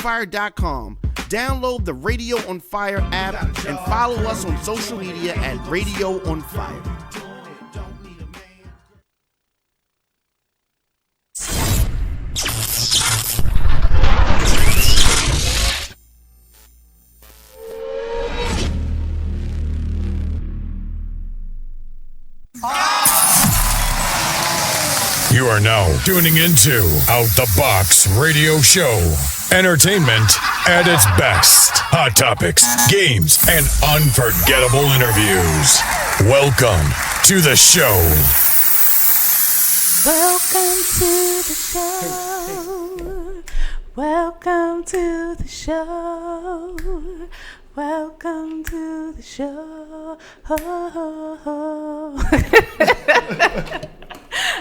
RadioOnFire.com. Download the Radio on Fire app and follow us on social media at Radio on Fire. You are now tuning into Out the Box Radio Show. Entertainment at its best. Hot topics, games, and unforgettable interviews. Welcome to the show. Welcome to the show. Welcome to the show. Welcome to the show.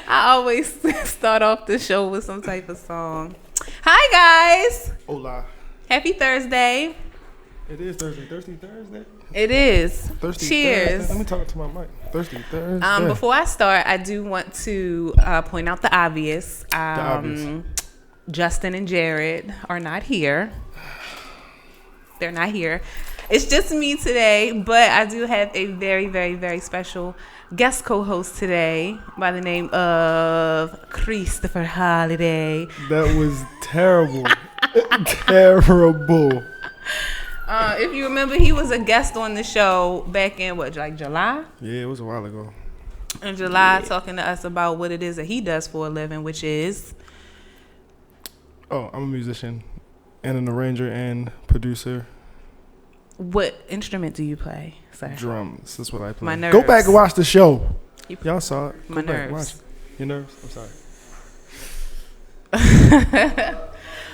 I always start off the show with some type of song. Hi, guys. Hola. Happy Thursday. It is Thursday. Thursday? It is. Thirsty Cheers. Thursday. Let me talk to my mic. Thirsty Thursday. Before I start, I do want to point out the obvious. Justin and Jared are not here. They're not here. It's just me today, but I do have a very, very, very special guest co-host today by the name of Christopher Holiday. That was terrible. Terrible. If you remember, he was a guest on the show back in July? Yeah, it was a while ago. In July, talking to us about what it is that he does for a living, which is... Oh, I'm a musician and an arranger and producer. What instrument do you play, sir? Drums. That's what I play. My nerves. Go back and watch the show. Y'all saw it. My Go back and nerves. watch it. Your nerves? I'm sorry.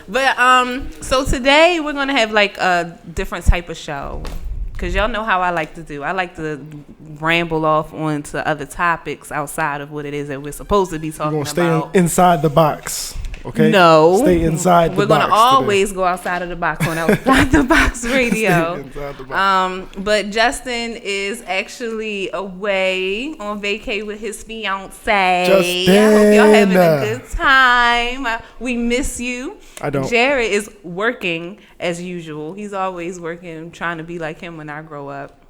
But so today we're gonna have like a different type of show, cause y'all know how I like to do. I like to ramble off onto other topics outside of what it is that we're supposed to be talking We're gonna about. stay inside the box. Okay. No, stay inside the we're box. gonna always go outside of the box on Outside the Box Radio. Inside the box. But Justin is actually away on vacay with his fiance. Justin. I hope y'all having a good time. We miss you. I don't. Jared is working as usual. He's always working, trying to be like him when I grow up.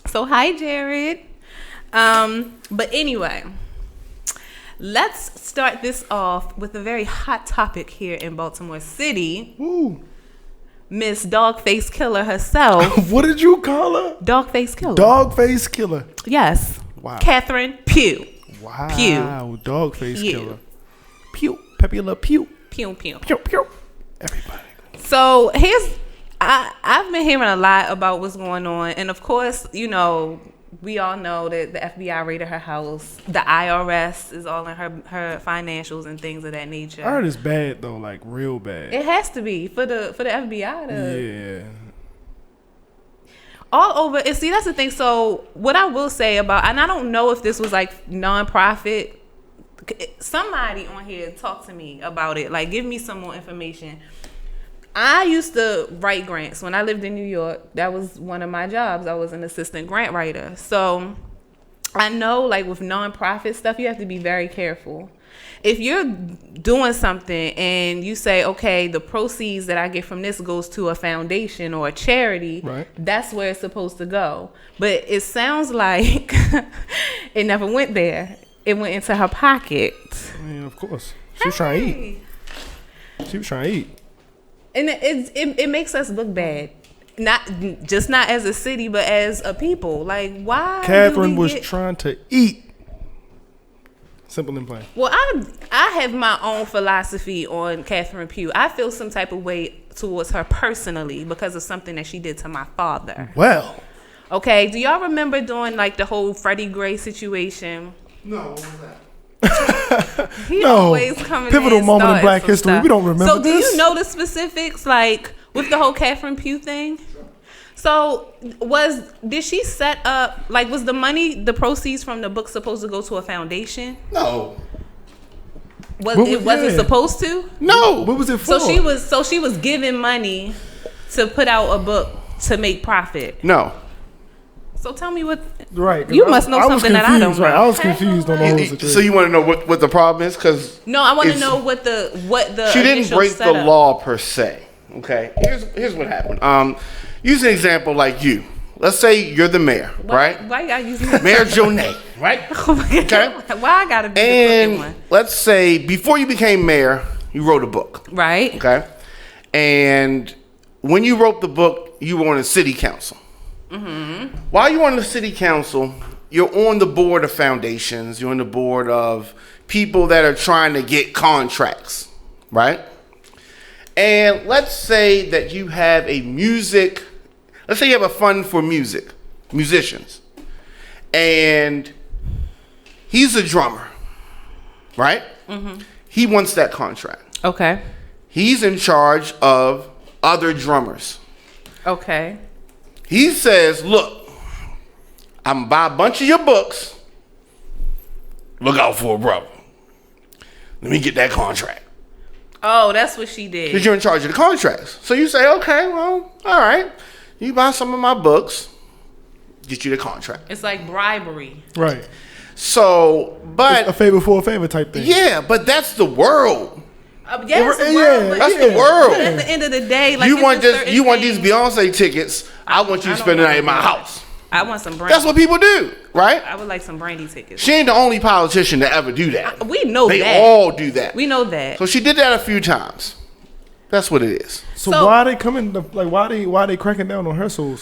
So hi, Jared. But anyway. Let's start this off with a very hot topic here in Baltimore City. Woo. Miss Dogface Killer herself. What did you call her? Dogface Killer. Dogface Killer. Yes. Wow. Catherine Pugh. Wow. Pew. Dogface Pew. Killer. Pew. Pepula Pew. Pew, pew. Pew, pew. Everybody. So I've been hearing a lot about what's going on. And of course, you know, we all know that the FBI raided her house. The IRS is all in her financials and things of that nature. I heard it's bad though, like real bad. It has to be for the FBI to Yeah. all over. And see, that's the thing. So what I will say about, and I don't know if this was like nonprofit. Somebody on here talk to me about it. Like, give me some more information. I used to write grants when I lived in New York. That was one of my jobs. I was an assistant grant writer. So I know, like, with nonprofit stuff, you have to be very careful. If you're doing something and you say, okay, the proceeds that I get from this goes to a foundation or a charity, right, that's where it's supposed to go. But it sounds like it never went there. It went into her pocket. I mean, of course. She was trying to eat. She was trying to eat. And it makes us look bad. Not as a city, but as a people. Like, why? Catherine was trying to eat. Simple and plain. Well, I have my own philosophy on Catherine Pugh. I feel some type of way towards her personally because of something that she did to my father. Well. Okay, do y'all remember doing like the whole Freddie Gray situation? No, what was that? He no. always coming Pivotal in moment in Black some history. stuff. We don't remember So do this. you know the specifics, like with the whole Catherine Pugh thing? So did she set up, like, was the money, the proceeds from the book supposed to go to a foundation? No. Wasn't supposed to? No. What was it for? So she was giving money to put out a book to make profit. No. So tell me what. Right. You must know something that I don't know. Right. I was confused on the whole situation. So you want to know what the problem is? Because no, I want to know what the she didn't break the law per se. Okay, here's what happened. Use an example like you. Let's say you're the mayor, right? Why you gotta use Mayor Jonay, right? Oh my God. Okay. Why I gotta be the And one? let's say before you became mayor, you wrote a book, Right. okay? And when you wrote the book, you were on the city council. Mm-hmm. While you're on the city council, you're on the board of foundations. You're on the board of people that are trying to get contracts, right? And let's say that you have let's say you have a fund for musicians. And he's a drummer, right? Mm-hmm. He wants that contract. Okay. He's in charge of other drummers. Okay. He says, look, I'm gonna buy a bunch of your books. Look out for it, brother. Let me get that contract. Oh, that's what she did. Because you're in charge of the contracts. So you say, okay, well, all right. You buy some of my books, get you the contract. It's like bribery. Right. So, but... It's a favor for a favor type thing. Yeah, but that's the world. Yes, Yeah, That's the world. But at the end of the day, like You want it's a you want certain these Beyonce tickets. I want you to spend the night in my house. I want some brandy. That's what people do, right? I would like some brandy tickets. She ain't the only politician to ever do that. We know They that. all do that. We know that. So she did that a few times. That's what it is. So why are they coming? Why are they cracking down on her so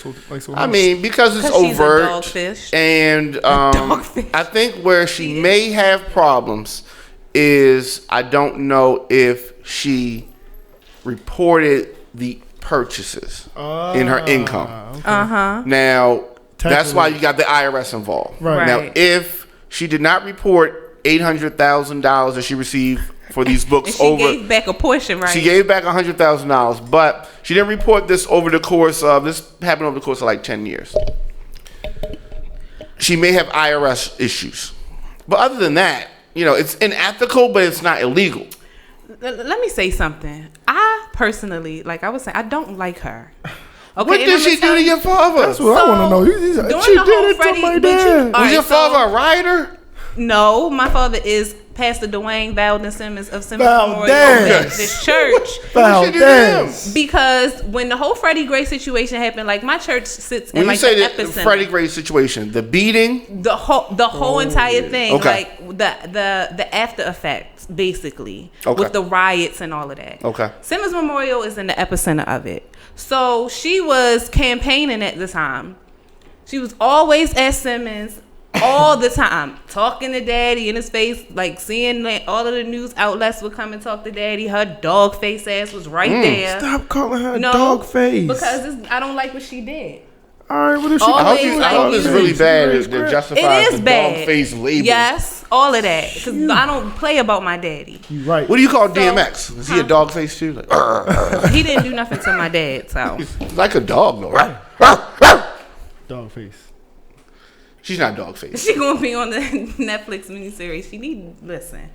I mean, because it's 'Cause she's a overt. dogfish. And dogfish. I think where she may have problems is I don't know if she reported the purchases in her income. Uh-huh. Now, that's why Technically. you got the IRS involved. Right. Now, Right. if she did not report $800,000 that she received for these books And she gave back a portion, right? she gave back $100,000, but she didn't report this over the course of, this happened over the course of like 10 years. She may have IRS issues. But other than that, it's unethical, but it's not illegal. Let me say something. I personally, like I was saying, I don't like her. Okay, What did she do to your father? That's what I want to know. during She the whole did it Freddie- to my but you- dad. all Was right, your so- father a writer? No, my father is Pastor Dwayne Valden Simmons of Simmons Valdez. Memorial Baptist Church. What did she do to him? Valdez. Because when the whole Freddie Gray situation happened, like my church sits in When you like say the the epicenter. Freddie Gray situation, the beating, the whole entire thing, Okay. like the after effects, basically, Okay. with the riots and all of that. Okay. Simmons Memorial is in the epicenter of it. So she was campaigning at the time. She was always at Simmons all the time, talking to Daddy in his face, like seeing that all of the news outlets would come and talk to Daddy. Her dog face ass was right there. Stop calling her No, dog face. because I don't like what she did. All right, what if she? Always I hope like it's you. really bad She that It justifies is the bad. dog face label. Yes, all of that. Because I don't play about my daddy. You right. What do you call DMX? Is he a Huh? dog face too? Like, He didn't do nothing to my dad, so. he's like a dog though, right? Dog face. She's not dog face. She gonna be on the Netflix miniseries. She need to listen.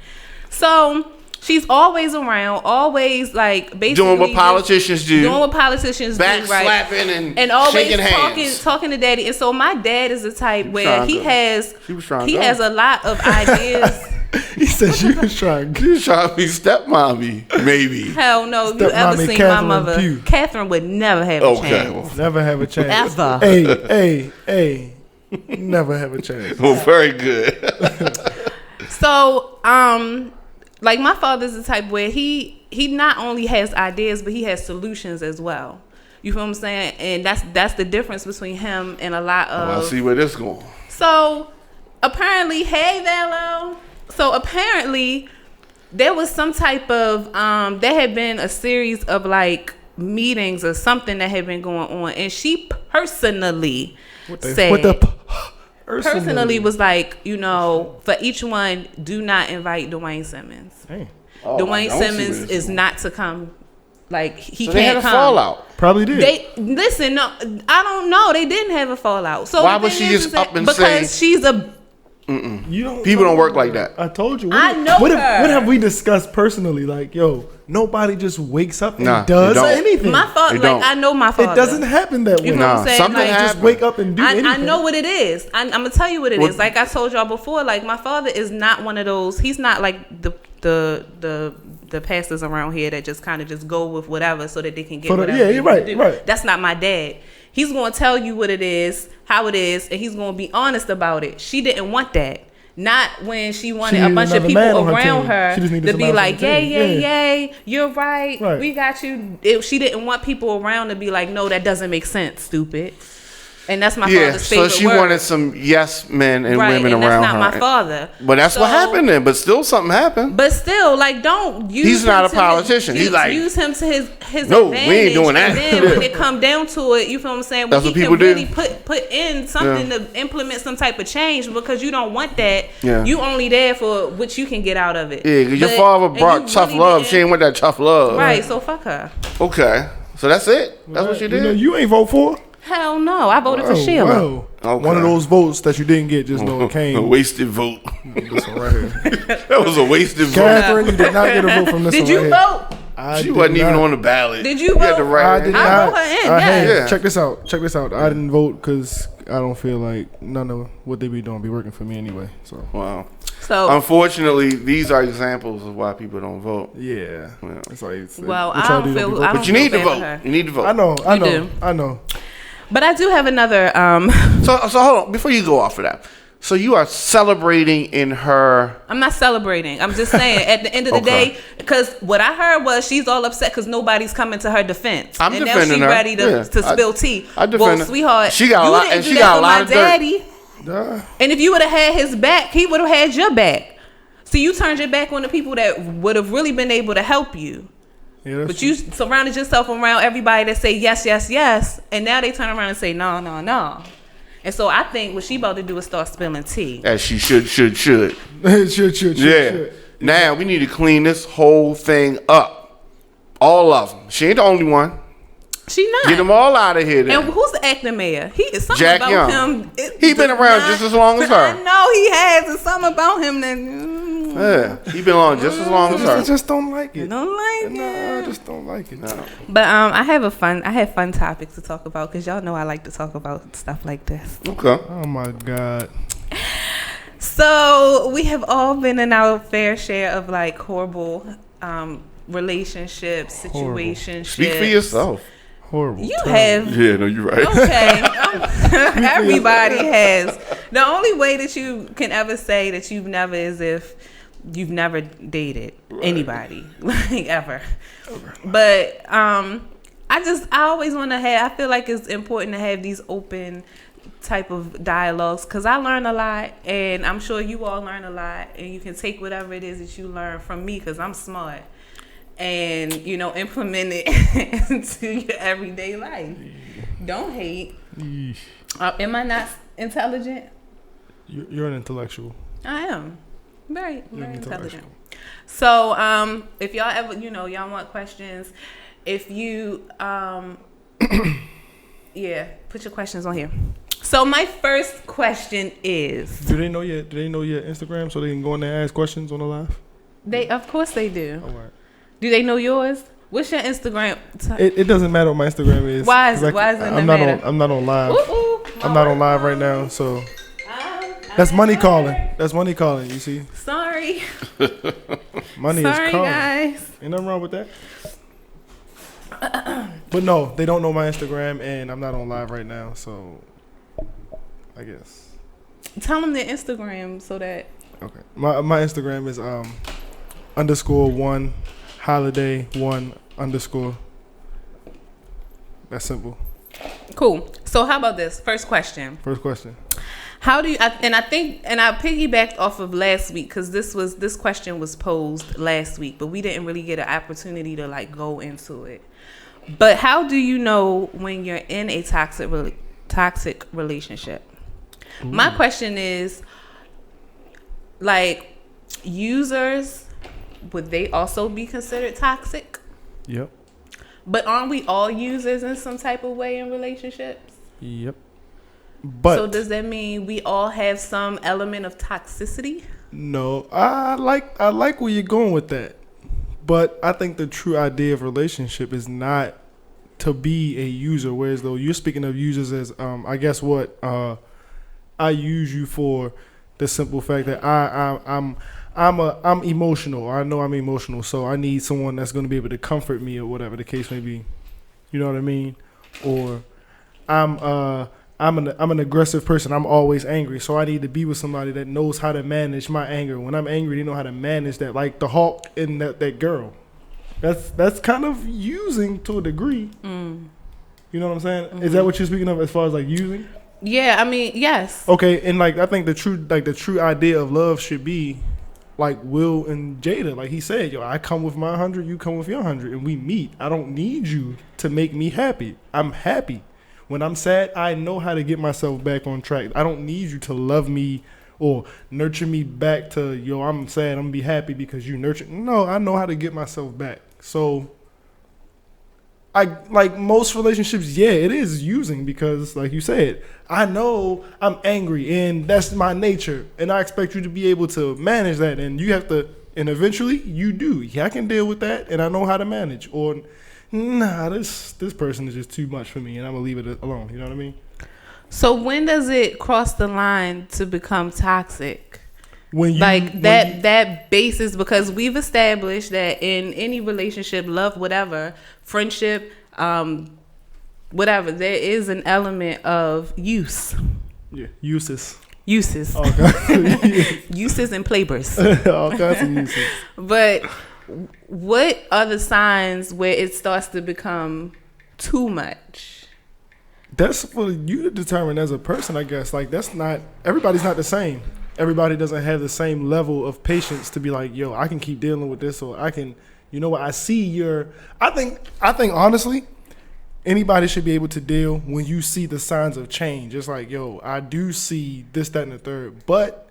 So she's always around, always like basically Doing what politicians do. Doing what politicians Back do, right? slapping and always shaking hands. talking to Daddy. And so my dad is the type where trying he to- has she was trying he to- has a lot of ideas. He said she was trying. She's trying to be stepmommy, maybe. Hell no, you ever Stepmommy seen Catherine my mother? Pugh. Catherine would never have a Okay. chance. Well, Never have a chance. Ever. Hey. Never have a chance. very good. So, like my father's the type where he not only has ideas, but he has solutions as well. You feel what I'm saying? And that's the difference between him and a lot I'll of. see where this going. So apparently, hey Valo. So apparently, there was some type of there had been a series of like meetings or something that had been going on, and she personally said. Personally was like, for each one, do not invite Dwayne Simmons. Hey, Oh, I Dwayne don't see Simmons where this is going. not to come. Like he So can't they had a come. fallout. probably did. They listen. No, I don't know. They didn't have a fallout. So Why the would thing she is just that up and because say- she's a. You don't. People don't work like that. I told you. I know what her. What have we discussed personally? Like, yo, nobody just wakes up and Nah, does they don't. anything. My father, They don't. like I know my father. it doesn't happen that way. You know what I'm saying? something Like, happened. Just wake up and do anything. I know what it is. I'm gonna tell you what it is. What- Like I told y'all before, like my father is not one of those. He's not like the the pastors around here that just kind of just go with whatever so that they can get For the- whatever yeah, they you're want right, to do. right. That's not my dad. He's going to tell you what it is, how it is, and he's going to be honest about it. She didn't want that. Not when she wanted She a needed bunch of another people man on her around team. her She just needed to somebody be else like, on the yay, team. yay, Yeah. yay, you're right. Right. We got you. She didn't want people around to be like, no, that doesn't make sense, stupid. And that's my Yeah, father's so favorite she word. wanted some yes men and right, women and around that's her. not my father. But that's what So- happened then. But still, something happened. But still, like, don't use He's him not a to politician. His, He's like, use him to his no, we advantage. ain't doing that. And then when Yeah. it come down to it, you feel what I'm saying? When That's he what people can really do. put in something to implement some type of change because you don't want that. Yeah. You only there for what you can get out of it. Yeah, because your But- father and brought you tough really love. didn't- She ain't want that tough love. Right, so fuck her. Okay. So that's it? That's what she You did? know, you ain't vote for? Hell no, I voted for Oh, Sheila. wow. Okay. One of those votes that you didn't get, just know it A came. wasted vote. This one right here. That was a wasted vote. Catherine, you did not get a vote from this Did one you right vote? here. I She did wasn't even not. on the ballot. Did you had to vote? write I it did in. I not. wrote her in, Hey, yeah. check this out. Check this out. I didn't vote because I don't feel like none of what they be doing be working for me anyway. So Wow. So, Unfortunately, these are examples of why people don't vote. yeah, it's like well, what I y'all don't do, feel. y'all be I voting? don't But you need to feel bad for vote. her. You need to vote. I know, I You know, do. I know. But I do have another. So hold on. Before you go off of that. So you are celebrating in her. I'm not celebrating. I'm just saying at the end of the Okay. day, because what I heard was she's all upset because nobody's coming to her defense. I'm and defending now her. she's ready to, Yeah. to spill tea. I defend well, her. sweetheart, She got a you lot- didn't and do she that got a for lot my of dirt. daddy. Duh. And if you would have had his back, he would have had your back. So you turned your back on the people that would have really been able to help you. Yeah, that's But true. you surrounded yourself around everybody that say yes, yes, yes, and now they turn around and say no, no, no. And so I think what she about to do is start spilling tea. As she should. should. Yeah. Now we need to clean this whole thing up. All of them. She ain't the only one. She not. Get them all out of here. Then. And who's the acting mayor? He is something Jack about Young. him. He been around just as long as her. I know he has. There's something about him that Yeah, he been on just as long as I her. just don't like I it. don't like No, I it. just don't like it. But I have fun topics to talk about because y'all know I like to talk about stuff like this. Okay. Oh my God. So we have all been in our fair share of like horrible relationships, situationships. Speak for yourself. Horrible. You terrible. have. Yeah, no, you're right. Okay. Everybody has. The only way that you can ever say that you've never is if you've never dated anybody, like ever. But I always want to have, I feel like it's important to have these open type of dialogues because I learn a lot and I'm sure you all learn a lot and you can take whatever it is that you learn from me because I'm smart. And implement it into your everyday life. Don't hate. Am I not intelligent? You're an intellectual. I am very You're intelligent. So if y'all ever y'all want questions, if you yeah, put your questions on here. So my first question is, Do they know your Instagram so they can go in there and ask questions on the live? of course they do. All right. Do they know yours? What's your Instagram? It doesn't matter what my Instagram is. Why is 'cause it I'm not not matter? I'm not on live. Ooh, I'm not on live right now, so that's money calling. That's money calling. You see, Sorry. money Sorry, is calling. guys. Ain't nothing wrong with that. But no, they don't know my Instagram, and I'm not on live right now, so I guess. Tell them their Instagram so that. Okay. My Instagram is _1 holiday 1 _. That's simple. Cool. So how about this? First question. First question. How do you? I piggybacked off of last week because this question was posed last week, but we didn't really get an opportunity to like go into it. But how do you know when you're in a toxic relationship? Ooh. My question is, like, users, would they also be considered toxic? Yep. But aren't we all users in some type of way in relationships? Yep. But so does that mean we all have some element of toxicity? No, I like where you're going with that. But I think the true idea of relationship is not to be a user, whereas though you're speaking of users as I guess what I use you for the simple fact that I'm emotional. I know I'm emotional, so I need someone that's going to be able to comfort me or whatever the case may be. You know what I mean? Or I'm an aggressive person. I'm always angry, so I need to be with somebody that knows how to manage my anger. When I'm angry, they know how to manage that. Like the Hawk and that girl. That's kind of using to a degree. You know what I'm saying? Mm-hmm. Is that what you're speaking of as far as like using? Yeah, I mean, yes. Okay, and like I think the true idea of love should be like Will and Jada. Like he said, yo, I come with my 100, you come with your 100, and we meet. I don't need you to make me happy. I'm happy. When I'm sad, I know how to get myself back on track. I don't need you to love me or nurture me back to, yo, I'm sad, I'm gonna be happy because you nurture. No, I know how to get myself back. So I like most relationships, yeah, it is using because like you said, I know I'm angry and that's my nature and I expect you to be able to manage that and you have to, and eventually you do. Yeah, I can deal with that and I know how to manage. Or nah, this person is just too much for me and I'm gonna leave it alone. You know what I mean? So when does it cross the line to become toxic? When you, that basis, because we've established that in any relationship, love, whatever, friendship, whatever, there is an element of use. Yeah, uses. Okay. Uses and players. All kinds of uses. But what are the signs where it starts to become too much? That's for you to determine as a person, I guess. Like everybody's not the same. Everybody doesn't have the same level of patience to be like, yo, I can keep dealing with this, or I can, you know what, I think honestly, anybody should be able to deal when you see the signs of change. It's like, yo, I do see this, that, and the third, but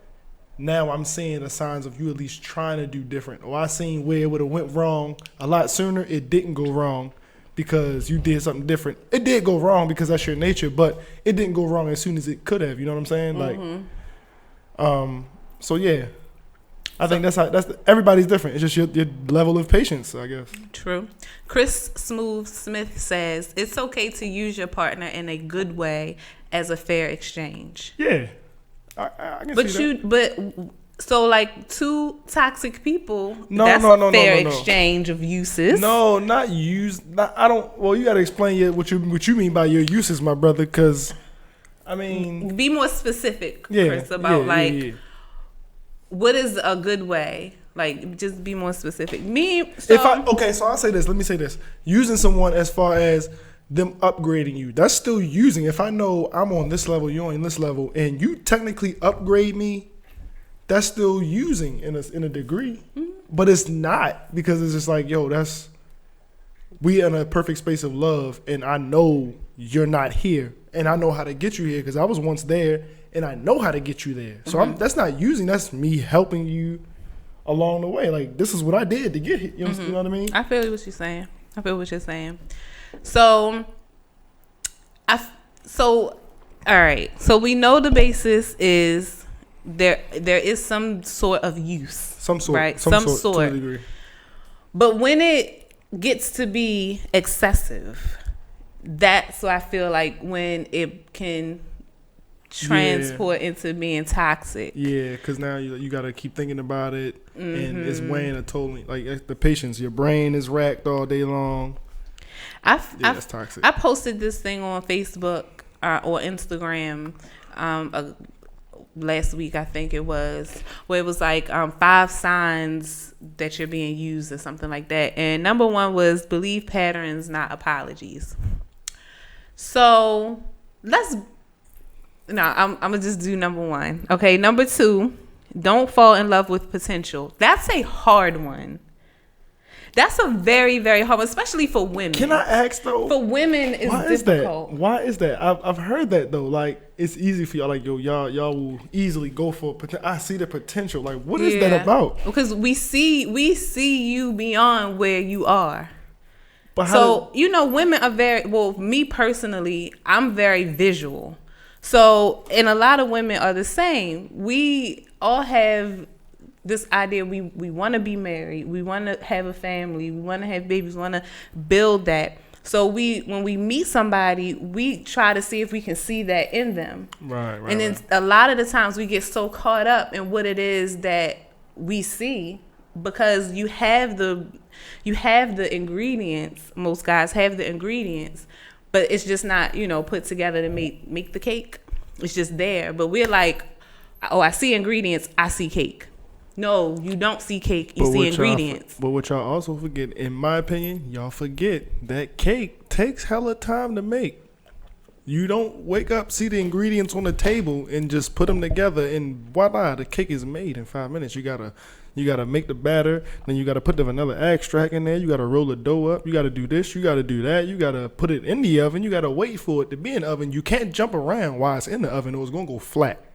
now I'm seeing the signs of you at least trying to do different. Or I seen where it would have went wrong a lot sooner. It didn't go wrong because you did something different. It did go wrong because that's your nature, but it didn't go wrong as soon as it could have. You know what I'm saying? Mm-hmm. Like, so yeah, I think everybody's different. It's just your level of patience, I guess. True. Chris Smooth Smith says it's okay to use your partner in a good way as a fair exchange. Yeah, I can see that. But so like two toxic people. No, that's no, a fair exchange of uses. No, not use. I don't. Well, you got to explain what you mean by your uses, my brother, because. I mean, be more specific, Chris, about what is a good way? Like, just be more specific. So I'll say this. Let me say this. Using someone as far as them upgrading you, that's still using. If I know I'm on this level, you're on this level, and you technically upgrade me, that's still using in a degree. Mm-hmm. But it's not, because it's just like, yo, we in a perfect space of love, and I know you're not here. And I know how to get you here because I was once there and I know how to get you there. So that's not using. That's me helping you along the way. Like, this is what I did to get here. You know what I mean? I feel what you're saying. So, all right. So we know the basis is there is some sort of use. Some sort. Right? Some sort. To a degree. But when it gets to be excessive, that's what I feel like when it can transport into being toxic. Yeah, because now you got to keep thinking about it, and it's weighing a totally, like, the patience. Your brain is racked all day long. That's toxic. I posted this thing on Facebook or Instagram last week, I think it was, where it was like 5 signs that you're being used or something like that. And number 1 was believe patterns, not apologies. So I'm gonna just do number 1. Okay, number 2, don't fall in love with potential. That's a hard one. That's a very, very hard one, especially for women. Can I ask though? For women, it's difficult. Why is that? I've heard that though. Like, it's easy for y'all. Like, yo, y'all will easily go for. I see the potential. Like, what is that about? Because we see you beyond where you are. But women are very, well, me personally, I'm very visual. So, and a lot of women are the same. We all have this idea, we want to be married, we want to have a family, we want to have babies, we want to build that. So when we meet somebody, we try to see if we can see that in them. Right. And then a lot of the times we get so caught up in what it is that we see, because you have the ingredients. Most guys have the ingredients, but it's just not, put together to make the cake. It's just there. But we're like, oh, I see ingredients, I see cake. No, you don't see cake, you see ingredients. But what y'all also forget, in my opinion, y'all forget that cake takes hella time to make. You don't wake up, see the ingredients on the table, and just put them together, and voila, the cake is made in 5 minutes. You gotta make the batter, then you gotta put the vanilla extract in there. You gotta roll the dough up. You gotta do this. You gotta do that. You gotta put it in the oven. You gotta wait for it to be in the oven. You can't jump around while it's in the oven, or it's gonna go flat.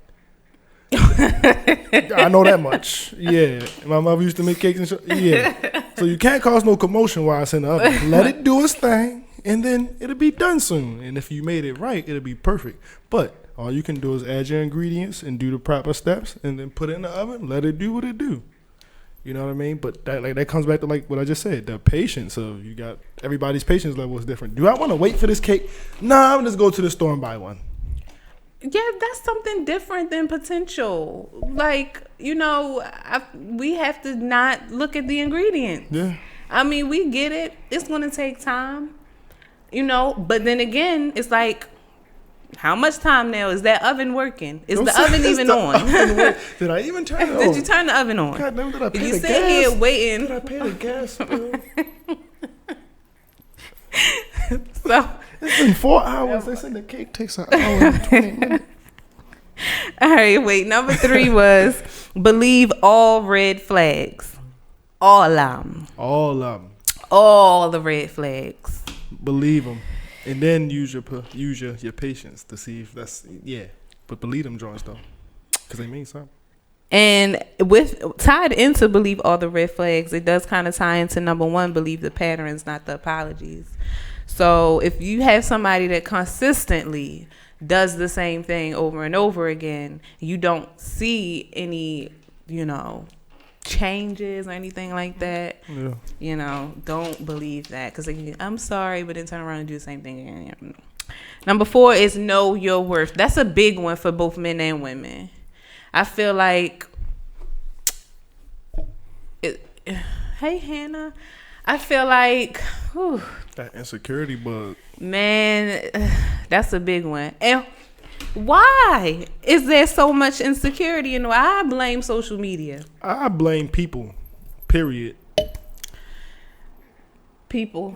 I know that much. Yeah, my mother used to make cakes and yeah. So you can't cause no commotion while it's in the oven. Let it do its thing, and then it'll be done soon. And if you made it right, it'll be perfect. But all you can do is add your ingredients and do the proper steps, and then put it in the oven. Let it do what it do. You know what I mean? But that comes back to like what I just said, the patience of you got everybody's patience level is different. Do I want to wait for this cake? Nah, I'm just go to the store and buy one. Yeah, that's something different than potential. Like, we have to not look at the ingredients. Yeah. I mean, we get it. It's going to take time, but then again, it's like, how much time now? Is that oven working? Is the oven even on? Did I even turn it on? Did you turn the oven on? God damn, did I pay you the sit gas? here waiting. Did I pay the gas bill? So it's been 4 hours. They said the cake takes an hour and 20 minutes. All right, wait. Number 3 was believe all red flags. All of them. All of them. All the red flags. Believe them. And then use your patience to see if that's, But believe them joints, though. Because they mean something. And tied into believe all the red flags, it does kind of tie into number 1, believe the patterns, not the apologies. So if you have somebody that consistently does the same thing over and over again, you don't see any, changes or anything like that. Yeah. Don't believe that, because I'm sorry, but then turn around and do the same thing again. Number 4 is know your worth. That's a big one for both men and women. I feel like hey Hannah, I feel like that insecurity bug, man, that's a big one. And why is there so much insecurity? And I blame social media. I blame people, period. People.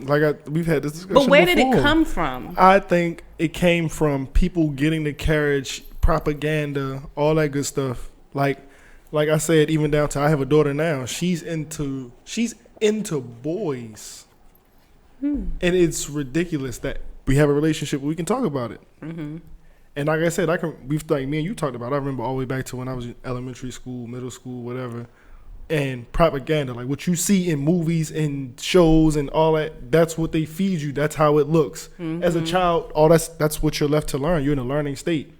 We've had this discussion. But where before. did it come from? I think it came from people getting the carriage, propaganda, all that good stuff. Like I said, even down to I have a daughter now. She's into boys, and it's ridiculous that we have a relationship where we can talk about it. Mm-hmm. And like I said, me and you talked about. I remember all the way back to when I was in elementary school, middle school, whatever. And propaganda, like what you see in movies and shows and all that, that's what they feed you. That's how it looks. Mm-hmm. As a child, that's what you're left to learn. You're in a learning state.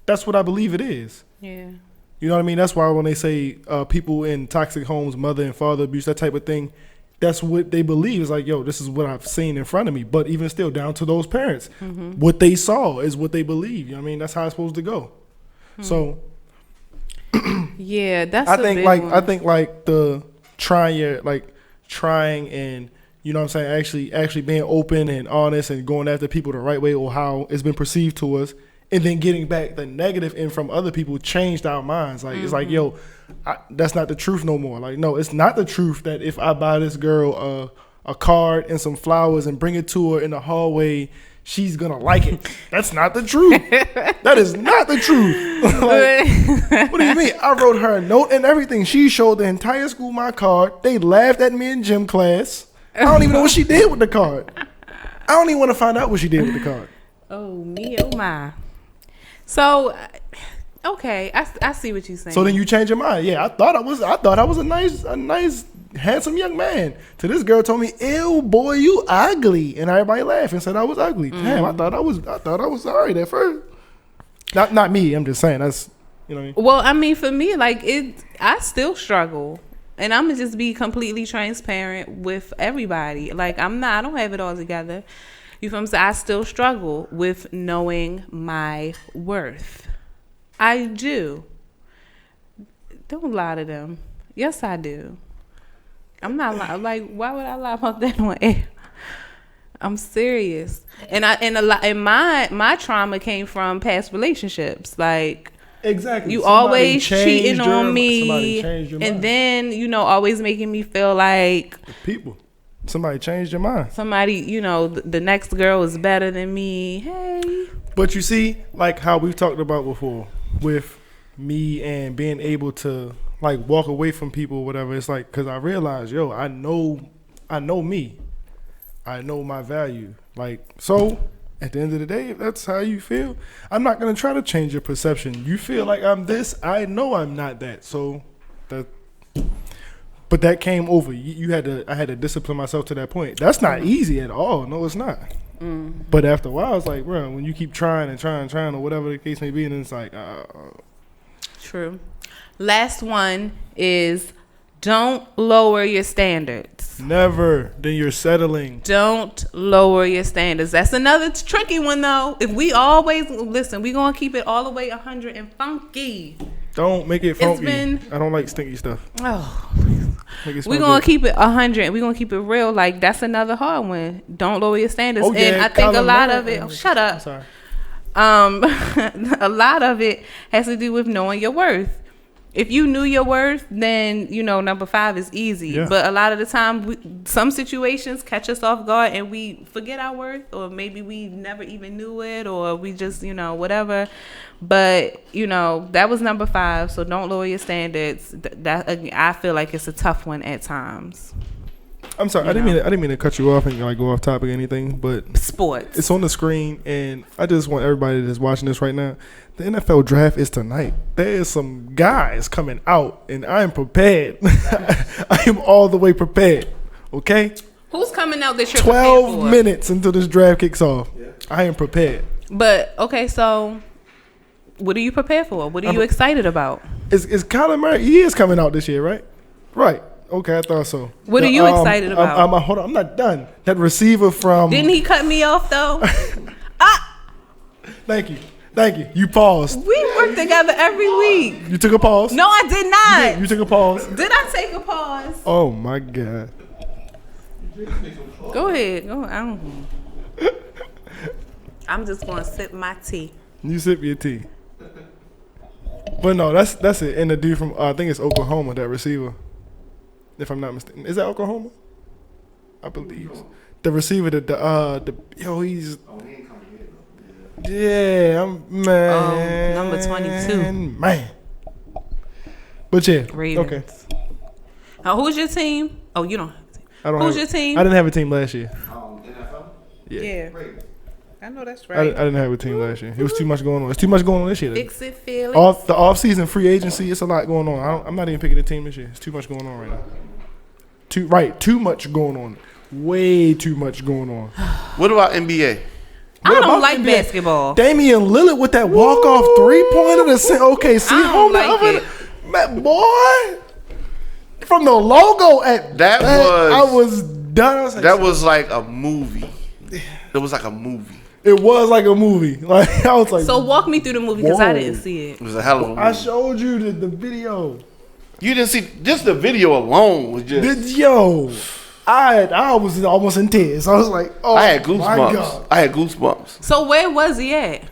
That's what I believe it is. Yeah. You know what I mean? That's why when they say people in toxic homes, mother and father abuse, that type of thing, that's what they believe. It's like, yo, this is what I've seen in front of me. But even still, down to those parents, what they saw is what they believe. You know what I mean? That's how it's supposed to go. So... yeah, that's I think the trying and you know what I'm saying, actually being open and honest and going after people the right way or how it's been perceived to us, and then getting back the negative in from other people changed our minds. Like it's like, yo, that's not the truth no more. Like, no, it's not the truth that if I buy this girl a card and some flowers and bring it to her in the hallway, she's gonna like it. That's not the truth. That is not the truth. Like, what do you mean? I wrote her a note and everything. She showed the entire school my card. They laughed at me in gym class. I don't even know what she did with the card. I don't even want to find out what she did with the card. Oh me, oh my. So, okay, I see what you're saying. So then you change your mind. Yeah, I thought I was a nice handsome young man. To this girl told me, "Ew, boy, you ugly," and everybody laughed and said I was ugly. Damn, I thought I was alright at first. Not me. I'm just saying that's, you know what I mean? Well, I mean, for me, I still struggle, and I'm gonna just be completely transparent with everybody. Like I don't have it all together. You feel me? So I still struggle with knowing my worth. I do. Don't lie to them. Yes, I do. I'm not like, why would I lie about that on air? I'm serious. And my trauma came from past relationships. Like, exactly. You Somebody always cheating on somebody me, changed your and mind. then always making me feel like People. Somebody changed your mind. somebody, the next girl is better than me. Hey, But you see, like how we've talked about before, with me and being able to like walk away from people or whatever, it's like, because I realized, I know me. I know my value. Like, so at the end of the day, if that's how you feel, I'm not going to try to change your perception. You feel like I'm this, I know I'm not that. So but that came over. I had to discipline myself to that point. That's not easy at all. No, it's not. But after a while, it's like, bro, when you keep trying or whatever the case may be, and it's like, true. Last one is don't lower your standards. never. Then you're settling. Don't lower your standards. That's another tricky one, though. If we always listen, we gonna keep it all the way 100 and funky. Don't make it funky. been- I don't like stinky stuff. Oh, Make it we smell gonna good. keep it 100. We gonna keep it real. Like, that's another hard one. Don't lower your standards. Oh, yeah, And I think a Colin lot Murray. of it. Oh, shut up. Sorry. A lot of it has to do with knowing your worth. If you knew your worth, then number 5 is easy. Yeah. But a lot of the time, some situations catch us off guard and we forget our worth, or maybe we never even knew it, or we just whatever. But that was number 5. So don't lower your standards. That I feel like it's a tough one at times. I'm sorry. I didn't mean to cut you off and like go off topic or anything, but Sports. it's on the screen, and I just want everybody that's watching this right now. The NFL draft is tonight. There is some guys coming out, and I am prepared. I am all the way prepared. Okay, Who's coming out this year? 12 minutes until this draft kicks off. I am prepared. But okay, so what are you prepared for? What are you excited about? Is Colin Murray? He is coming out this year, right? Right. Okay, I thought so. What are you excited about? Hold on, I'm not done. That receiver from. Didn't he cut me off though? Thank you. You paused. We work together every week. You took a pause. No, I did not. You took a pause. Did I take a pause? Oh my God. Go ahead. I'm just gonna sip my tea. You sip your tea. But no, that's it. And the dude from I think it's Oklahoma, that receiver. If I'm not mistaken, is that Oklahoma? I believe the receiver. He's. Yeah, man. Number 22. Man. But yeah, Ravens. okay. Who's your team? Oh, you don't have a team. Who's your team? I didn't have a team last year. NFL? Yeah. I know that's I right. didn't have a team last year. It was too much going on. It's too much going on this year. Fix it, Felix. The off-season free agency, it's a lot going on. I'm not even picking a team this year. It's too much going on right now. Too much going on. Way too much going on. What about NBA? I don't about like NBA? basketball. Damian Lillard with that walk-off three-pointer to send OKC I don't home. like the it. other, man, boy, from the logo at I was done. I was like, That was like a movie. It was like a movie. it was like a movie. Like I was like, So walk me through the movie because I Whoa. didn't see it. It was a hell of a movie. I showed you the video. You didn't see just the video alone was just. I was almost in tears. I was like, oh, I had my goosebumps. God. I had goosebumps. So where was he at?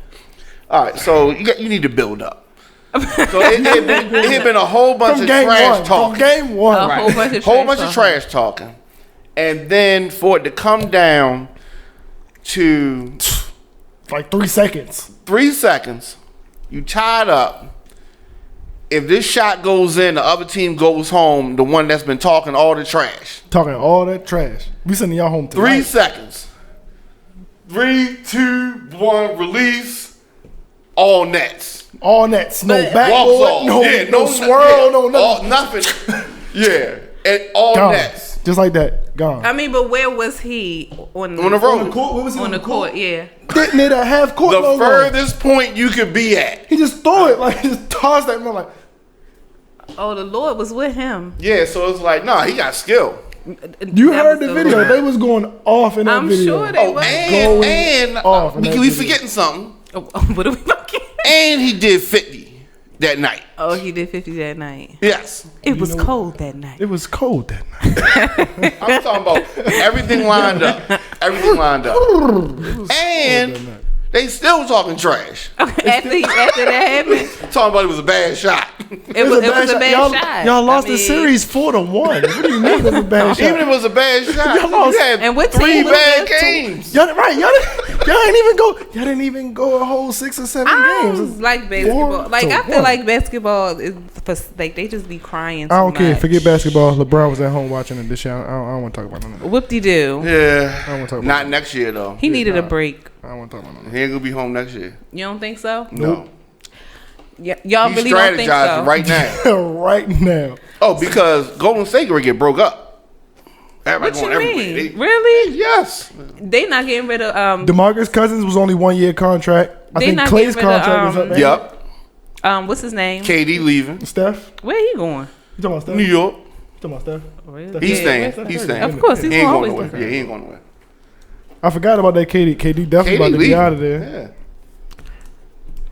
All right, so you need to build up. So it had been a whole bunch From of game trash one. talking. From game one. A whole bunch of Whole trash bunch of talking. trash talking, and then for it to come down to Like 3 seconds. 3 seconds, you tied up. If this shot goes in, the other team goes home. The one that's been talking all the trash. Talking all that trash. We sending y'all home tonight. 3 seconds. 3, 2, 1, release. All nets. All nets. No But- Walks backboard. off. No, Yeah, no swirl. yeah, No nothing. nothing. Yeah. And all Gone. nets. Just like that. Gone. I mean, but where was he on the On the road. What was On the court, yeah. Didn't it a half court The logo? furthest point you could be at. He just threw it. Like, he just tossed that. I'm like, Oh, the Lord was with him. Yeah, so it's like, nah, he got skill. You heard the video. They was going off in that I'm video. sure they was. And off in that we video. forgetting something. What are we looking? And he did 50 that night. Oh, he did 50 that night. Yes. It was cold that night. It was cold that night. I'm talking about everything lined up. Everything lined up. And they still talking trash. After that happened, Talking about it was a bad shot. it was a bad shot. Y'all lost I the mean, series 4-1. What do you mean it was a bad shot? Even if it was a bad shot, Y'all lost. you had And what 3 team was bad that? games. Y'all didn't even go a whole 6 or 7 I games. don't like basketball. Like I feel 4-1. like basketball is for, like they just be crying. Too I don't care. much. Forget basketball. LeBron was at home watching it this year. I don't want to talk about none of that. Whoop-de-doo. Yeah. I don't want to talk about Not next year, though. He needed a break. I don't want to talk about none of He ain't going to be home next year. You don't think so? No. Yeah, y'all He's really don't think so? strategizing right now. that. Right now. Oh, because Golden State going to get broke up. Everybody What you going mean? everywhere. Really? Yes. They not getting rid of DeMarcus Cousins was only 1 year contract. I They think not Clay's getting rid of, contract was up there. Yep. what's his name? KD leaving. Steph? Where he going? You talking about Steph? New York. You talking about Steph? Really? He's Yeah. staying. He's staying. Of course, he's He ain't gonna going always nowhere. Yeah, he ain't going nowhere. I forgot about that KD. KD definitely about to be out of there. Yeah.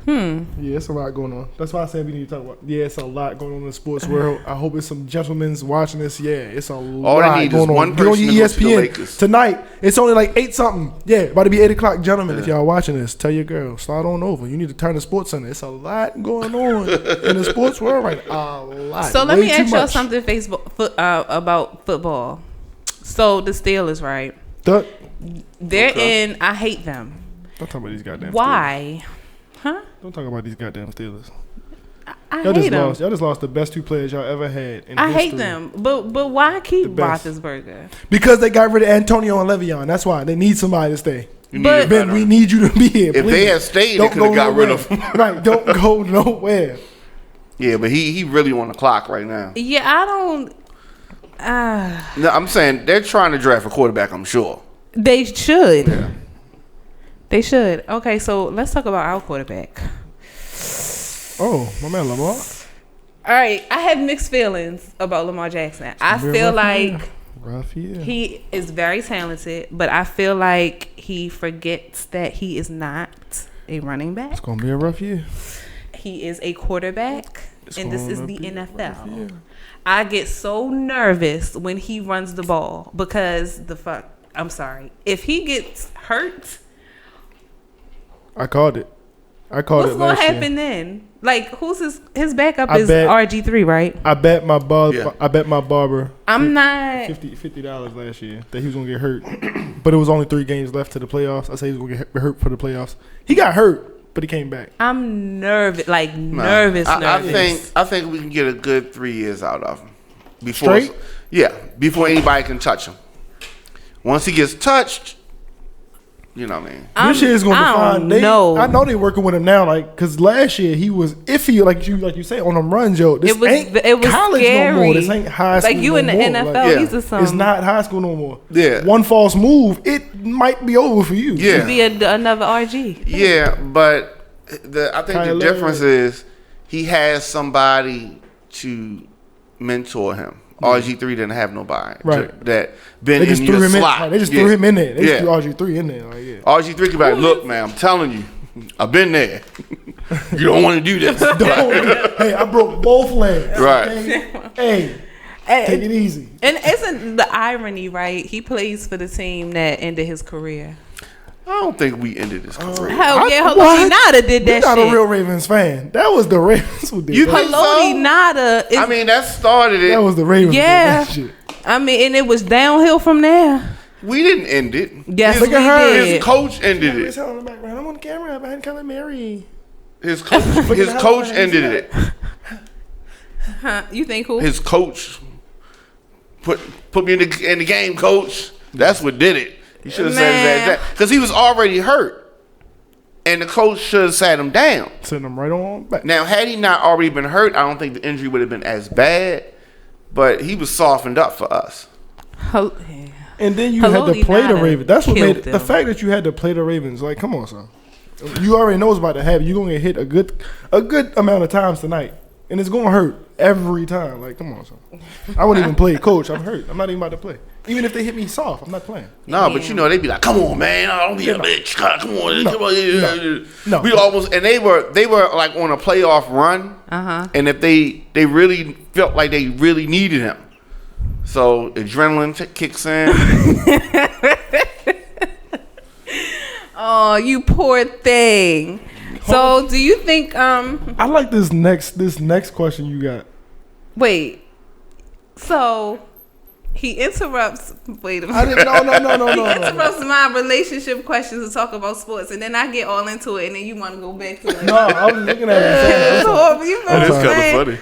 Yeah, it's a lot going on. That's why I said we need to talk about. Yeah, it's a lot going on in the sports world. I hope it's some gentlemen's watching this. Yeah, it's a lot they need going is on. one Get on person your to go to the ESPN Lakers. tonight. It's only like 8 something. Yeah, about to be 8 o'clock, gentlemen. If y'all watching this, tell your girl slide on over. You need to turn the sports center. It's a lot going on in the sports world right now. A lot. So let Way me too ask y'all much. something about football. So the Steelers, right? They're in. I hate them. Don't talk about these goddamn. Why? Huh? Steelers. Don't talk about these goddamn Steelers. I Y'all hate just them. lost. Y'all just lost the best 2 players y'all ever had. In I hate history. them. But why keep The best. Roethlisberger? Because they got rid of Antonio and Le'Veon. That's why they need somebody to stay. You But- need a Ben, we veteran. need you to be here. If please. they had stayed, they Don't could have go got rid nowhere. of him. Right, don't go nowhere. Yeah, but he really on the clock right now. Yeah, I don't. No, I'm saying they're trying to draft a quarterback, I'm sure. They should. They should. Okay, so let's talk about our quarterback. Oh, my man Lamar. All right, I have mixed feelings about Lamar Jackson. I Very feel rough like year. Rough year. he is very talented, but I feel like he forgets that he is not a running back. It's gonna be a rough year. He is a quarterback, and this is gonna the be a rough NFL. year. I get so nervous when he runs the ball because I'm sorry. If he gets hurt, I called it. what's it going last to happen year. then? Like, who's his backup I is bet- RG3, right? I bet my Yeah. barber I'm not. $50 last year that he was gonna get hurt, but it was only 3 games left to the playoffs. I say he was gonna get hurt for the playoffs. He got hurt, but he came back. I'm nervous, like Nah. nervous. I think we can get a good 3 years out of him. Straight? Yeah, before anybody can touch him. Once he gets touched, you know what I mean? This year is gonna I define. don't know. I know they're working with him now, like because last year he was iffy, like you say on them runs, yo. This It was ain't college scary. no more. This ain't high school. Like you no in the more. NFL, Like, yeah. he's a son. it's not high school no more. Yeah. One false move, it might be over for you. Yeah. Be another RG. Yeah, but I think Kinda the difference learned. is he has somebody to mentor him. RG3 didn't have nobody Right. that been They just in threw your him in. slot. Like, they just Yeah. threw him in there. They Yeah. just threw RG3 in there. Like, yeah. RG3 could be like, look, man, I'm telling you, I've been there. You don't want to do this. Hey, I broke both legs. Right. Okay? Hey, take it easy. And isn't the irony right? He plays for the team that ended his career. I don't think we ended this career. Hell yeah, What? Haloti Nada did You're that not shit. a real Ravens fan. That was the Ravens who did You that. think Haloti so? Nada is. I mean, that started it. That was the Ravens. Yeah. Who did that shit. I mean, and it was downhill from there. We didn't end it. Yes, Look we at her. did. His coach ended It's it. on the background. I'm on camera behind Color Mary. His coach ended it. Huh? You think who? His coach put me in the game, coach. That's what did it. He should have said that because he was already hurt, and the coach should have sat him down. Send them right on back. Now, had he not already been hurt, I don't think the injury would have been as bad. But he was softened up for us. Yeah. And then you had to Haloti play the Nada Ravens. That's what killed made it. The them. fact that you had to play the Ravens, like, come on, son. You already know what's about to happen. You're gonna get hit a good amount of times tonight. and it's gonna hurt every time. Like, come on, son. I wouldn't even play coach. I'm hurt. I'm not even about to play. Even if they hit me soft, I'm not playing. No, but you know, they be like, come on, man. Don't be a bitch. Come on. No. We almost, and they were like on a playoff run. And if they really felt like they really needed him. So adrenaline kicks in. Oh, you poor thing. So do you think I like this next question you got. wait. So he interrupts. Wait a minute. No. He interrupts my relationship questions to talk about sports, and then I get all into it, and then you want to go back to it. No, I was looking at it. So, you know That is what I'm kind saying? of funny.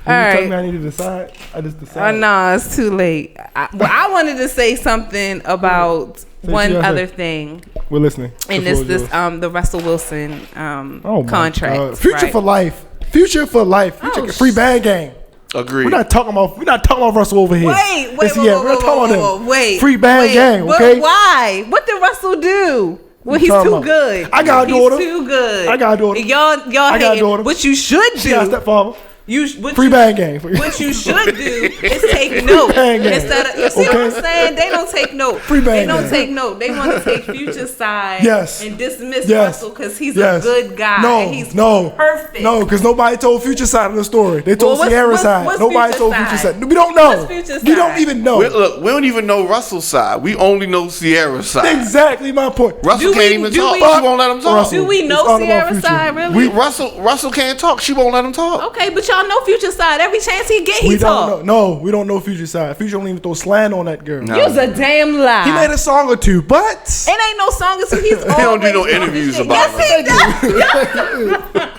All You right. told me I need to decide. I just decided. No, it's too late. I wanted to say something about one what you other said. thing, We're listening. and The this floor is yours. the Russell Wilson Oh my contract. God. Future right? for life. Future for life. Oh, Free band gang. Agreed. We're not talking about Russell over here. Wait, We're not talking about him. wait. Free band gang, But okay? why? What did Russell do? Well, he's talking too about? good. I got a daughter. He's too good. I got a daughter. Y'all I got a hating. daughter. What you should She got a do. stepfather. Free band gang. What you should do is take note bang gang. instead of. You see what I'm Okay. saying? They don't take note. Free bang They don't gang. take note. They want to take Future's side. Yes. And dismiss Yes. Russell because he's Yes. a good guy. No, and he's no, perfect. No, because nobody told Future side of the story. They told Well, Sierra's side. what's Nobody Future's told side? Future side. We don't know. What's Future's We don't side? even know. We don't even know Russell's side. We only know Sierra's side. Exactly my point. Russell Do can't we- even do talk. we- She won't let him talk. Russell. Do we It's know all about Sierra's Future. side really? Russell can't talk. She won't let him talk. Okay, but y'all know Future's side. Every chance he get, he We talk. don't know. No, we don't know Future side. Future don't even throw slang on that girl. No. You's a damn lie. He made a song or two, but It ain't no song until he's always don't do no doing interviews this shit. about Yes, he does.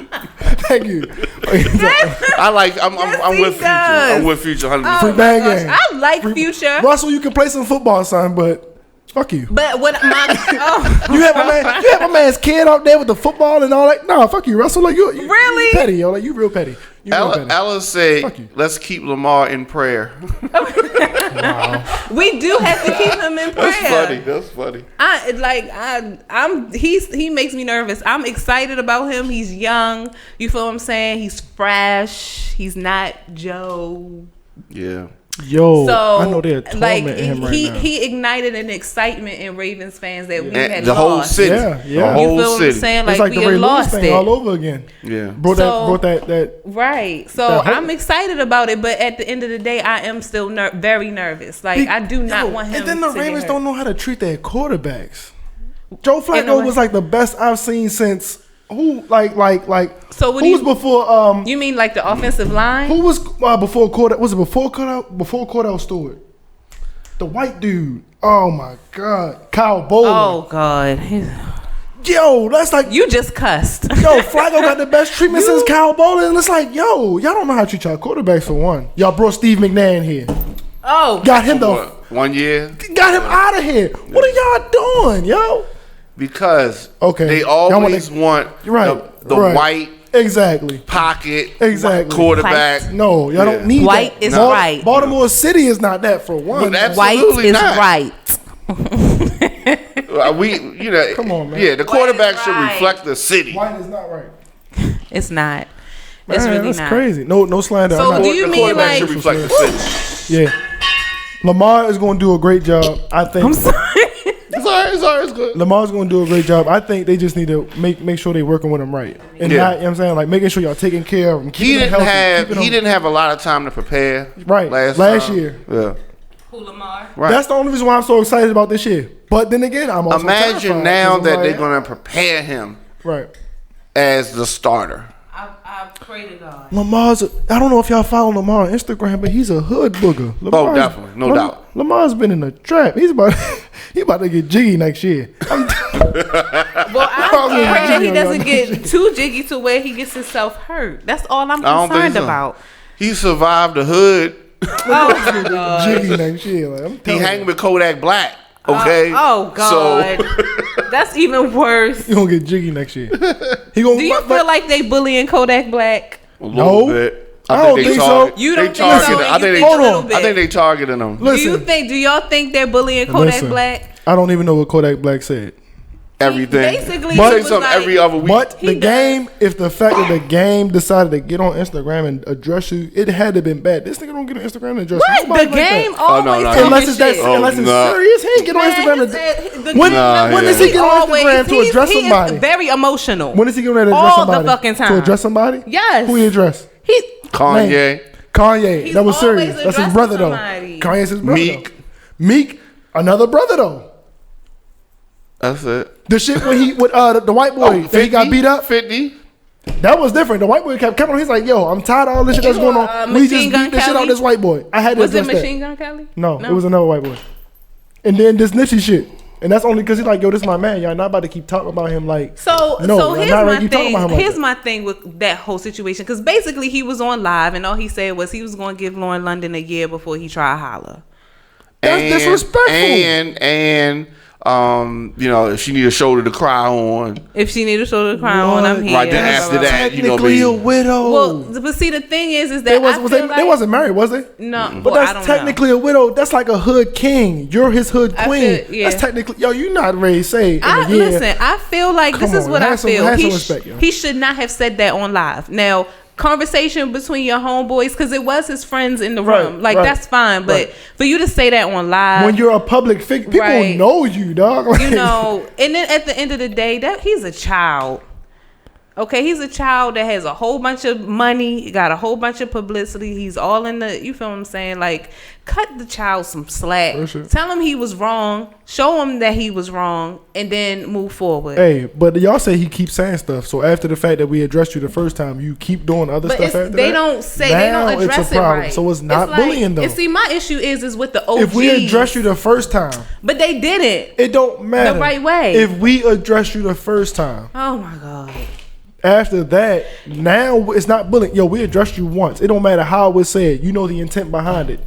thank you. I'm he with Future. does. I'm with Future 100%. Free Oh my bang gosh, gang. I like Future. Russell, you can play some football, son, but fuck you. But what my You have my man's kid out there with the football and all that. No, fuck you, Russell. Like you Really? petty, yo. Like you real petty. You real petty. Ella Fuck said, you. let's keep Lamar in prayer. we do have to keep him in prayer. That's funny. He makes me nervous. I'm excited about him. He's young. You feel what I'm saying? He's fresh. He's not Joe. Yeah. Yo, So I know they're tormenting him right now. he ignited an excitement in Ravens fans that we had And the whole lost. city. Yeah, yeah. The You whole feel what I'm city. saying? It's Like, like we the Ray had Lewis lost thing it. all over again. Yeah. Brought that. Right. So that hope. I'm excited about it, but at the end of the day, I am still very nervous. Like, I do not want him And then the to Ravens get hurt. don't know how to treat their quarterbacks. Joe In the Flacco way- was like the best I've seen since who like. So what who do was you- before You mean like the offensive line? who was before Cordell? Was it before Cordell Stewart? The white dude. Oh my God, Kyle Bowler. Oh God. Yo, that's like You just cussed. Yo, Flacco got the best treatment since Kyle Bowler, and it's like, yo, y'all don't know how to treat y'all quarterbacks for one. Y'all brought Steve McNair in here, Oh. got him What, 1 year? got him out of here. What are y'all doing, yo? Because Okay. they Y'all always want Right, the right. white Exactly. pocket Exactly. quarterback. White. No, y'all don't need White that. is right. Baltimore City is not that for one. Well, that's- White Absolutely is not. right. Come on, man. Yeah, the quarterback should right. reflect the city. White is not right. It's not. It's Man, really that's not. crazy. No slander. So I'm not- do you The mean quarterback like? should reflect the city. Yeah. Lamar is going to do a great job. I think. I'm sorry. It's all right, it's good. Lamar's going to do a great job. I think they just need to make sure they're working with him right. And Yeah. not, you know what I'm saying? Like making sure y'all taking care of him. He Keeping him didn't healthy, keeping him- have a lot of time to prepare. Right, last time. year. Yeah. Who, Lamar? Right. That's the only reason why I'm so excited about this year. But then again, I'm also Imagine terrified, now 'cause I'm that like, they're gonna prepare him right. as the starter. I pray to God. I don't know if y'all follow Lamar on Instagram, but he's a hood booger. Lamar's- definitely. No doubt. Lamar's been in a trap. He's about to get jiggy next year. Well, I Probably pray that he jiggy on doesn't y'all. get too jiggy to where he gets himself hurt. That's all I'm I don't think concerned so. about. He survived the hood. Oh God. Jiggy next year. Like, I'm He telling hang you. with Kodak Black. Okay. Oh God. So That's even worse. He gonna get jiggy next year. He gonna. Do you feel like they bullying Kodak Black? a little bit. I don't think so. You don't think so? targeted. and I you think think a hold little on. bit. I think they targeting him. Do you think? Do y'all think they're bullying Kodak Listen. Black? I don't even know what Kodak Black said. everything. Basically, But he say was something like- every other week. But He the does. game, if the fact that the game decided to get on Instagram and address you, it had to been bad. This nigga don't get on Instagram and address What? nobody The like game that. always no, talking Unless it's that, shit. unless it's nah. serious, he ain't get on Man, Instagram. he said the When, game- Nah, when yeah. does he get on always- Instagram to address he somebody? is very emotional. When is he going to address all somebody? the fucking time. To address somebody? Yes. Who he address? He Kanye. Kanye. He's That was always serious. That's his addressing brother somebody. though. Kanye's his brother. Meek. Though. Meek, another brother though. That's it. The shit when he with the white boy that he got beat up. 50. That was different. The white boy kept coming on. He's like, "Yo, I'm tired of all this shit that's going on. We just Machine Gun beat the shit out Kelly? of this white boy." I had to was it address Machine that. Gun Kelly? No, it was another white boy. And then this Nipsey shit, and that's only because he's like, "Yo, this is my man. Y'all not about to keep talking about him like." So No, so I'm here's not ready my to keep talking thing. about him like Here's that. my thing with that whole situation, because basically he was on live and all he said was he was going to give Lauren London a year before he tried to holler. That's disrespectful. And you know, if she need a shoulder to cry on, If she need a shoulder to cry on, I'm What? here. right then after that, you know, Technically a be widow. Well, but see, the thing is that they, was, I was feel they wasn't married, was they? No, But well, I that's don't technically a widow. That's like a hood king. You're his hood I queen. feel- yeah. That's technically, yo, you not ready to say in I a year. listen. I feel like this Come is on, what have I some- feel. have some He, respect, yo. he should not have said that on live. Now, conversation between your homeboys, because it was his friends in the Right, room. Like right, that's fine, but right. for you to say that on live, When you're a public figure, people Right. know you, dog. Like, you know, and then at the end of the day, that he's a child. Okay, he's a child that has a whole bunch of money, got a whole bunch of publicity. He's all in the, you feel what I'm saying? Like, cut the child some slack. For sure. Tell him he was wrong. Show him that he was wrong, and then move forward. Hey, but y'all say he keeps saying stuff. So after the fact that we addressed you the first time, you keep doing other But stuff it's, after they that? don't say, Now they don't address it's a it problem. right. So it's not like, bullying though. And see, my issue is with the OGs. If we address you the first time, but they didn't. it don't matter. The right way. If we address you the first time, Oh my God. after that, now it's not bullying. Yo, we addressed you once. It don't matter how it was said. You know the intent behind it.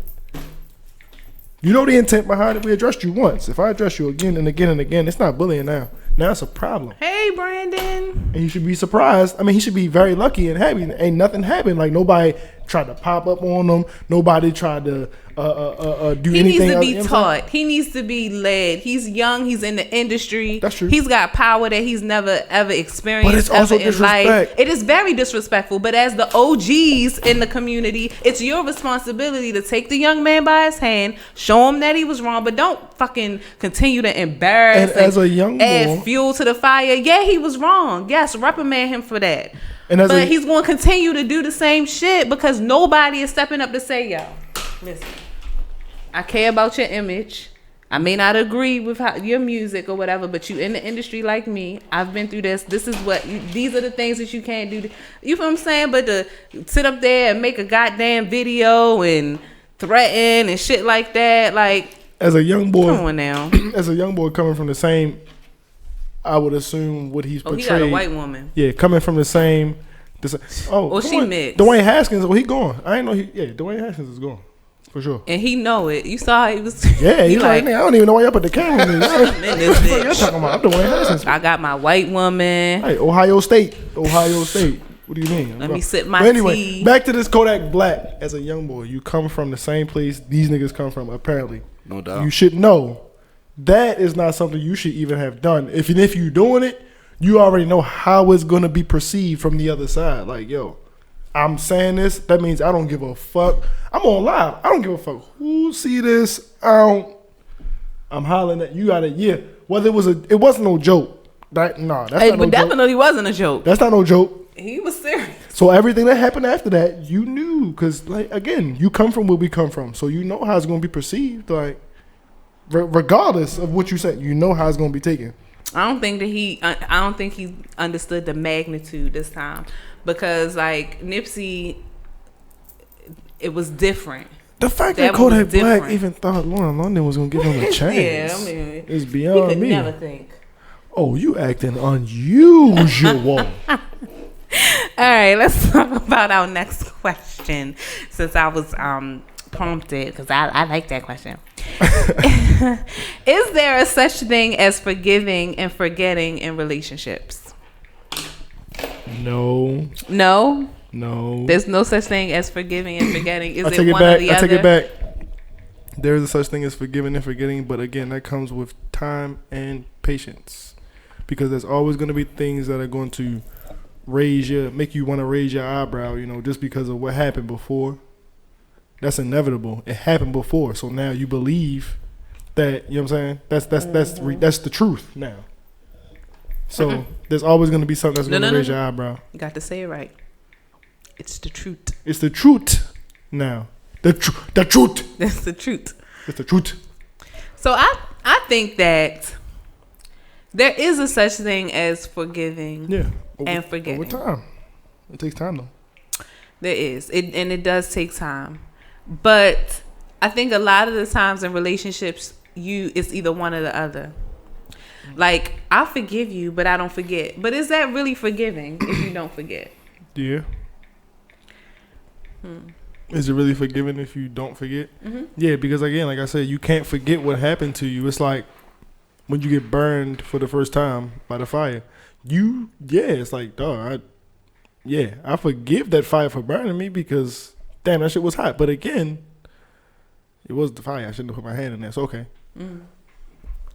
You know the intent behind it. We addressed you once. If I address you again and again and again, it's not bullying now. Now it's a problem. Hey, Brandon. And you should be surprised. I mean, he should be very lucky and happy. Ain't nothing happened. Like nobody tried to pop up on him. Nobody tried to do He anything. needs to else, be you know what I'm saying? taught. He needs to be led. He's young. He's in the industry. That's true. He's got power that he's never ever experienced. But it's also ever in life. disrespect. It is very disrespectful. But as the OGs in the community, it's your responsibility to take the young man by his hand, show him that he was wrong, but don't fucking continue to embarrass. And as a young add boy- fuel to the fire. Yeah, he was wrong. Yes, reprimand him for that. And as but a- he's going to continue to do the same shit because nobody is stepping up to say, yo, listen, I care about your image. I may not agree with your music or whatever, but you in the industry like me. I've been through this. This is these are the things that you can't do. You feel what I'm saying? But to sit up there and make a goddamn video and threaten and shit like that, like, As a young boy, come on now. as a young boy coming from the same, I would assume what he's Oh, portrayed. he got a white woman. Yeah, coming from the same. Oh, she mixed. Dwayne Haskins. Oh, he gone. I ain't know he. Yeah, Dwayne Haskins is gone for sure. And he know it. You saw how he was. Yeah, he he's like, "Nigga, I don't even know why y'all put the camera on me. I'm in this What the fuck y'all bitch. talking about? I'm Dwayne Haskins. I got my white woman. Hey, Ohio State. Ohio State. What do you mean? Let me sip my But anyway, tea. back to this Kodak Black. As a young boy, you come from the same place these niggas come from. Apparently, no doubt. you should know that is not something you should even have done. If you doing it, you already know how it's gonna be perceived from the other side. Like, yo, I'm saying this. That means I don't give a fuck. I'm on live. I don't give a fuck who see this. I'm hollering at you. Got it. Yeah. Whether it wasn't no joke. That's Hey, not but no joke. definitely wasn't a joke. That's not no joke. He was serious. So everything that happened after that, you knew, because like again, you come from where we come from, so you know how it's gonna be perceived. Like, regardless of what you say, you know how it's gonna be taken. I don't think he understood the magnitude this time because like Nipsey, it was different. The fact That that Kodak was Black different. even thought Lauren London was gonna give him a chance Yeah, I mean, is he beyond could me. never think. Oh, you acting unusual. All right, let's talk about our next question since I was prompted because I like that question. Is there a such thing as forgiving and forgetting in relationships? No. There's no such thing as forgiving and forgetting. Is I it take it one back. or the I other? take it back. There is a such thing as forgiving and forgetting, but again, that comes with time and patience. because there's always going to be things that are going to make you want to raise your eyebrow, you know, just because of what happened before. That's inevitable. It happened before, so now you believe that, you know what I'm saying? That's the truth now. So there's always going to be something that's going to raise your eyebrow. You got to say it right. It's the truth. It's the truth now. The truth. That's the truth. It's the truth. So I think that there is a such thing as forgiving and forgetting. Over time. It takes time, though. There is. It does take time. But I think a lot of the times in relationships, it's either one or the other. Like, I forgive you, but I don't forget. But is that really forgiving if you don't forget? Yeah. Is it really forgiving if you don't forget? Mm-hmm. Yeah, because again, like I said, you can't forget what happened to you. It's like when you get burned for the first time by the fire. It's like, dog, I forgive that fire for burning me because, damn, that shit was hot. But again, it was the fire. I shouldn't have put my hand in there. So, okay.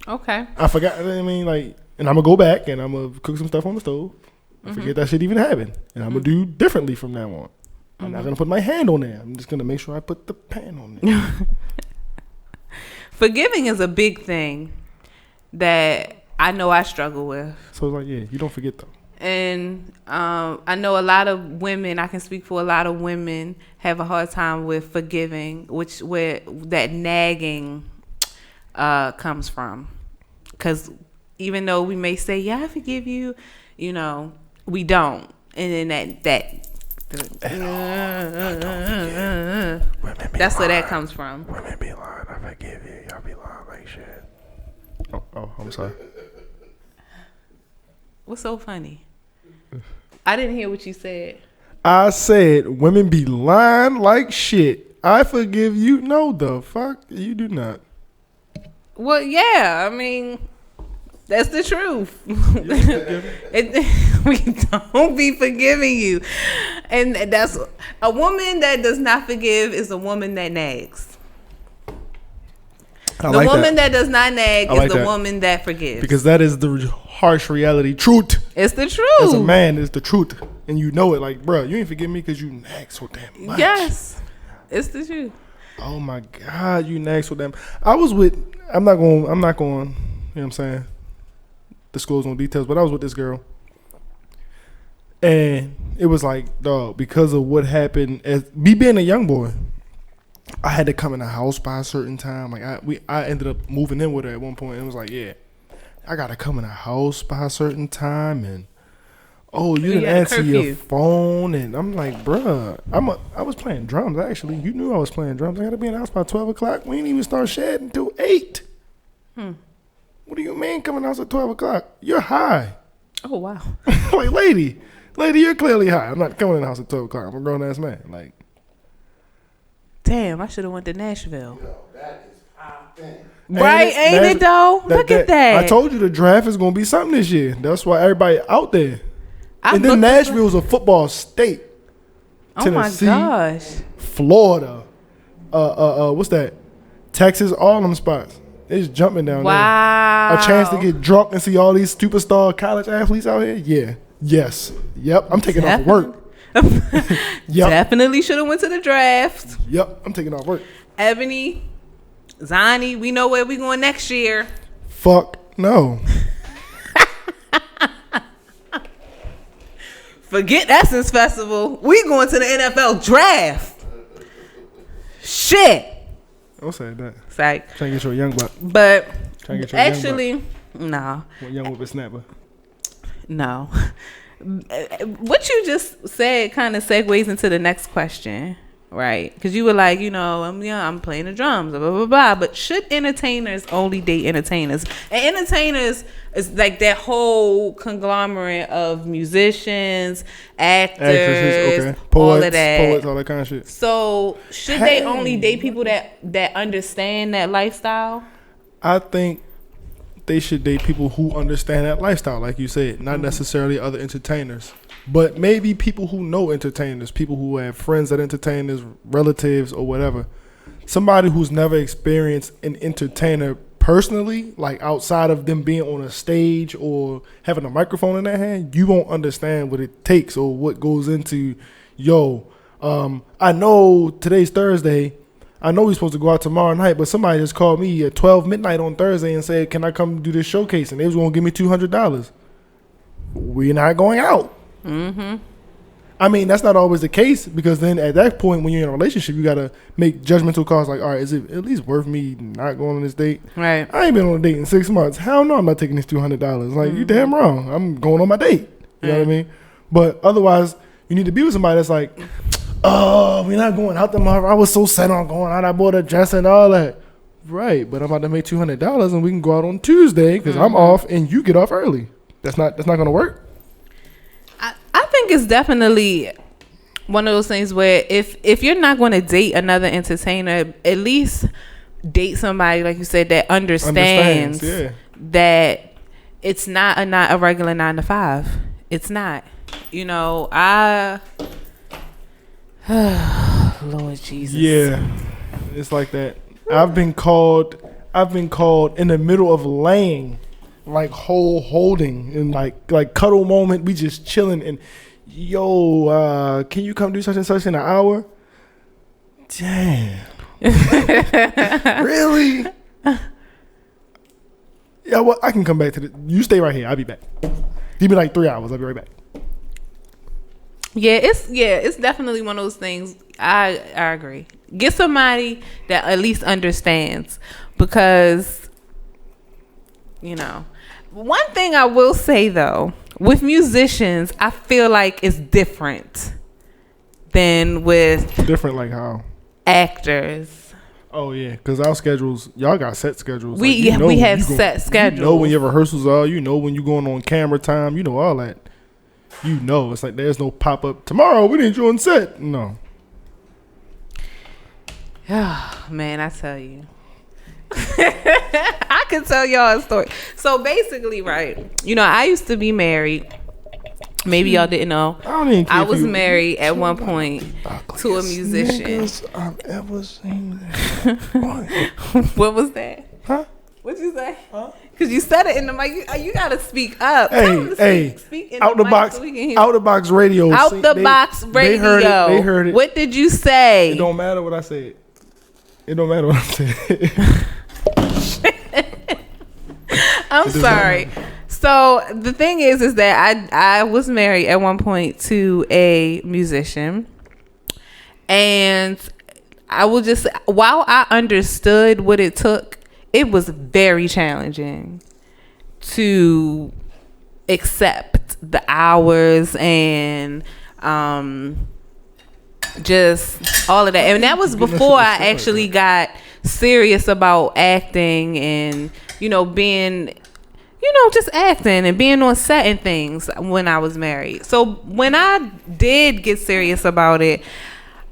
Okay. I forgot, I mean, like, and I'm going to go back and I'm going to cook some stuff on the stove. I forget that shit even happened. And I'm going to do differently from now on. I'm not going to put my hand on there. I'm just going to make sure I put the pan on there. Forgiving is a big thing that I know I struggle with. So it's like, yeah, you don't forget though. And I know a lot of women, I can speak for a lot of women, have a hard time with forgiving, where that nagging comes from. Because even though we may say, yeah, I forgive you, you know, we don't. And then that's where that comes from. Women be lying, I forgive you. Y'all be lying like shit. Oh, I'm sorry. What's so funny? I didn't hear what you said. I said women be lying like shit. I forgive you. No, the fuck you do not. Well, yeah, I mean, that's the truth. We don't be forgiving you. And that's a woman that does not forgive is a woman that nags. The woman that does not nag is the woman that forgives. Because that is the harsh reality. Truth. It's the truth. As a man, it's the truth. And you know it. Like, bro, you ain't forgive me because you nag so damn much. Yes. It's the truth. Oh my God, you nag so damn. I'm not going, you know what I'm saying, disclose no details, but I was with this girl. And it was like, dog, because of what happened, as me being a young boy, I had to come in the house by a certain time. Like I ended up moving in with her at one point. And it was like, yeah, I gotta come in the house by a certain time, and you didn't answer your phone, and I'm like, bruh, I was playing drums actually. You knew I was playing drums. I gotta be in the house by 12 o'clock. We didn't even start shedding until 8. What do you mean coming in the house at 12 o'clock? You're high. Oh wow. Like, lady, you're clearly high. I'm not coming in the house at 12 o'clock. I'm a grown ass man. Like, damn, I should have went to Nashville. Yo, that is hot. Right, ain't it though? Look at that. I told you the draft is gonna be something this year. That's why everybody out there. And then Nashville is a football state. Tennessee, oh my gosh. Florida, what's that? Texas, all them spots. It's jumping down there. Wow. A chance to get drunk and see all these superstar college athletes out here? Yeah. Yes. Yep. I'm taking off work. Yep. Definitely should have went to the draft. Yep. I'm taking off work. Ebony, Zani, we know where we going next year. Fuck no. Forget Essence Festival. We going to the NFL draft. Shit. Don't say that. Psych. Trying to get you a young buck. But actually, no. Young whippersnapper. No. What you just said kind of segues into the next question, right? Because you were like, you know, I'm playing the drums, blah, blah, blah, blah. But should entertainers only date entertainers? And entertainers is like that whole conglomerate of musicians, actors, poets, all of that. Poets, all that kind of shit. So should they only date people that understand that lifestyle? I think they should date people who understand that lifestyle, like you said, not necessarily other entertainers, but maybe people who know entertainers, people who have friends that entertainers, relatives or whatever. Somebody who's never experienced an entertainer personally, like outside of them being on a stage or having a microphone in their hand, you won't understand what it takes or what goes into, I know today's Thursday. I know we're supposed to go out tomorrow night, but somebody just called me at 12 midnight on Thursday and said, can I come do this showcase? And they was going to give me $200. We're not going out. Mm-hmm. I mean, that's not always the case, because then at that point, when you're in a relationship, you got to make judgmental calls like, all right, is it at least worth me not going on this date? Right. I ain't been on a date in 6 months. Hell no, I'm not taking this $200. Like, you damn wrong. I'm going on my date. You know what I mean? But otherwise, you need to be with somebody that's like, oh, we're not going out tomorrow. I was so set on going out. I bought a dress and all that. Right, but I'm about to make $200 and we can go out on Tuesday because I'm off and you get off early. That's not going to work. I think it's definitely one of those things where if you're not going to date another entertainer, at least date somebody, like you said, that understands that it's not a regular 9 to 5. It's not. You know, Lord Jesus. Yeah, it's like that. I've been called in the middle of laying, like holding and like cuddle moment. We just chilling and can you come do such and such in an hour? Damn. Really? Yeah, well, I can come back to you stay right here. I'll be back. Give me like 3 hours. I'll be right back. Yeah, it's definitely one of those things. I agree. Get somebody that at least understands, because one thing I will say though, with musicians, I feel like it's different than with different like how actors. Oh yeah, because our schedules, y'all got set schedules. We have set schedules. You know when your rehearsals are. You know when you're going on camera time. You know all that. It's like there's no pop up tomorrow. We need you on set. No. Oh, man, I tell you. I could tell y'all a story. So basically, right, I used to be married. Maybe y'all didn't know. I was married at one point to a musician. I've ever seen. What was that? Huh? What'd you say? Huh? Because you said it in the mic. You gotta speak up. Hey, speak in out the box. So out the box radio. Out the box radio. They heard it. What did you say? It don't matter what I said. I'm sorry. So the thing is that I was married at one point to a musician, and I will just, while I understood what it took, it was very challenging to accept the hours and just all of that. And that was before I actually got serious about acting and, being, just acting and being on set and things when I was married. So when I did get serious about it,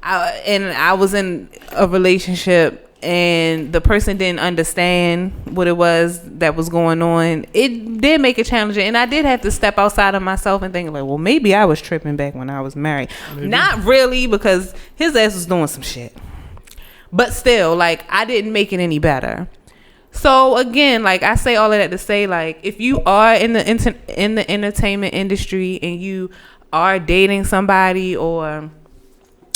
I was in a relationship and the person didn't understand what it was that was going on, it did make it challenging. And I did have to step outside of myself and think like, well, maybe I was tripping back when I was married. Maybe. Not really, because his ass was doing some shit. But still, like, I didn't make it any better. So again, like, I say all of that to say, like, if you are in the entertainment industry and you are dating somebody, or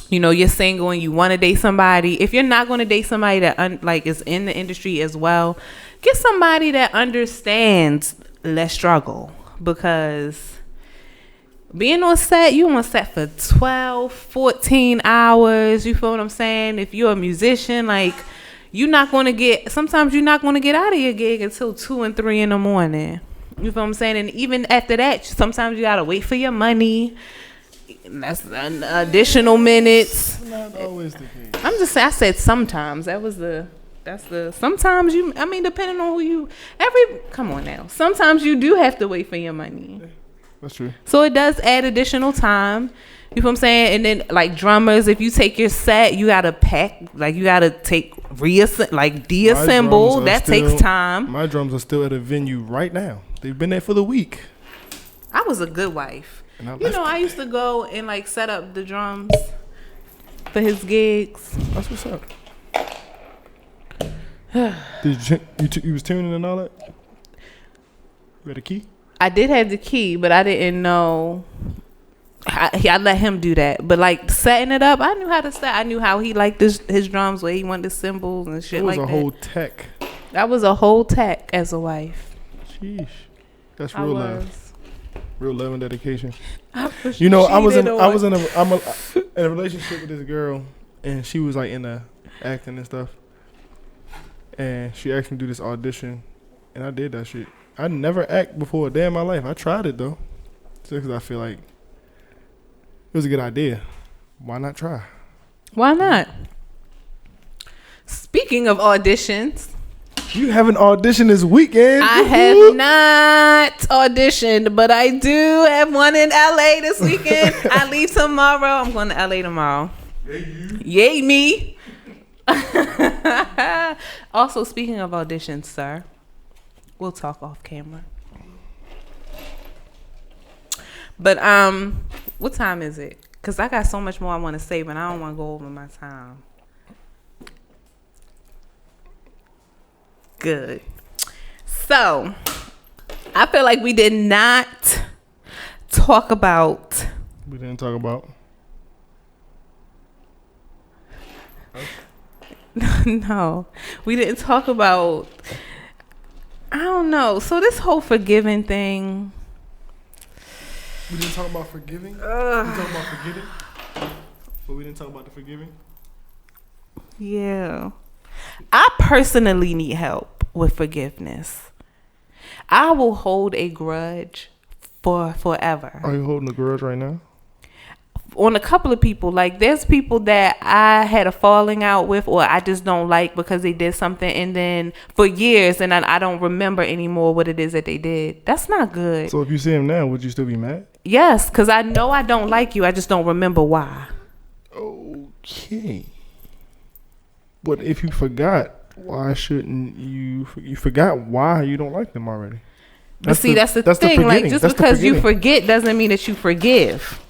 you're single and you want to date somebody, if you're not going to date somebody that is in the industry as well, get somebody that understands less struggle. Because being on set, you on set for 12, 14 hours. You feel what I'm saying? If you're a musician, like, sometimes you're not going to get out of your gig until 2 and 3 in the morning. You feel what I'm saying? And even after that, sometimes you got to wait for your money. That's an additional minutes. Not always the case. I'm just saying, I said sometimes. That's the sometimes depending on who you, come on now. Sometimes you do have to wait for your money. That's true. So it does add additional time. You know what I'm saying? And then, like, drummers, if you take your set, you gotta pack, like, you gotta deassemble. That takes time. My drums are still at a venue right now. They've been there for the week. I was a good wife. I used to go and, like, set up the drums for his gigs. That's what's up. Did you was tuning and all that? You had a key? I did have the key, but I didn't know. I let him do that. But like setting it up, I knew how to set. I knew how he liked his drums, where he wanted the cymbals and shit like that. It was a whole tech. That was a whole tech as a wife. Sheesh. That's real love. Real love and dedication. I was in a relationship with this girl, and she was like into acting and stuff. And she asked me to do this audition, and I did that shit. I never act before a day in my life. I tried it though, just because I feel like it was a good idea. Why not try? Why not? Speaking of auditions, you have an audition this weekend. I have not auditioned, but I do have one in LA this weekend. I leave tomorrow. I'm going to LA tomorrow. Yay me. Also, speaking of auditions, sir, we'll talk off camera. But what time is it? Because I got so much more I want to say, but I don't want to go over my time. Good. So, I feel like we did not talk about. We didn't talk about. No, we didn't talk about. I don't know. So this whole forgiving thing. We didn't talk about forgiving. We talked about forgiving, but we didn't talk about the forgiving. Yeah, I personally need help with forgiveness. I will hold a grudge for forever. Are you holding a grudge right now? On a couple of people. Like, there's people that I had a falling out with, or I just don't like because they did something, and then for years, and I don't remember anymore what it is that they did. That's not good. So if you see him now, would you still be mad? Yes, because I know I don't like you. I just don't remember why. Okay. But if you forgot, why shouldn't you? You forgot why you don't like them already. That's the thing. Like, just because you forget doesn't mean that you forgive.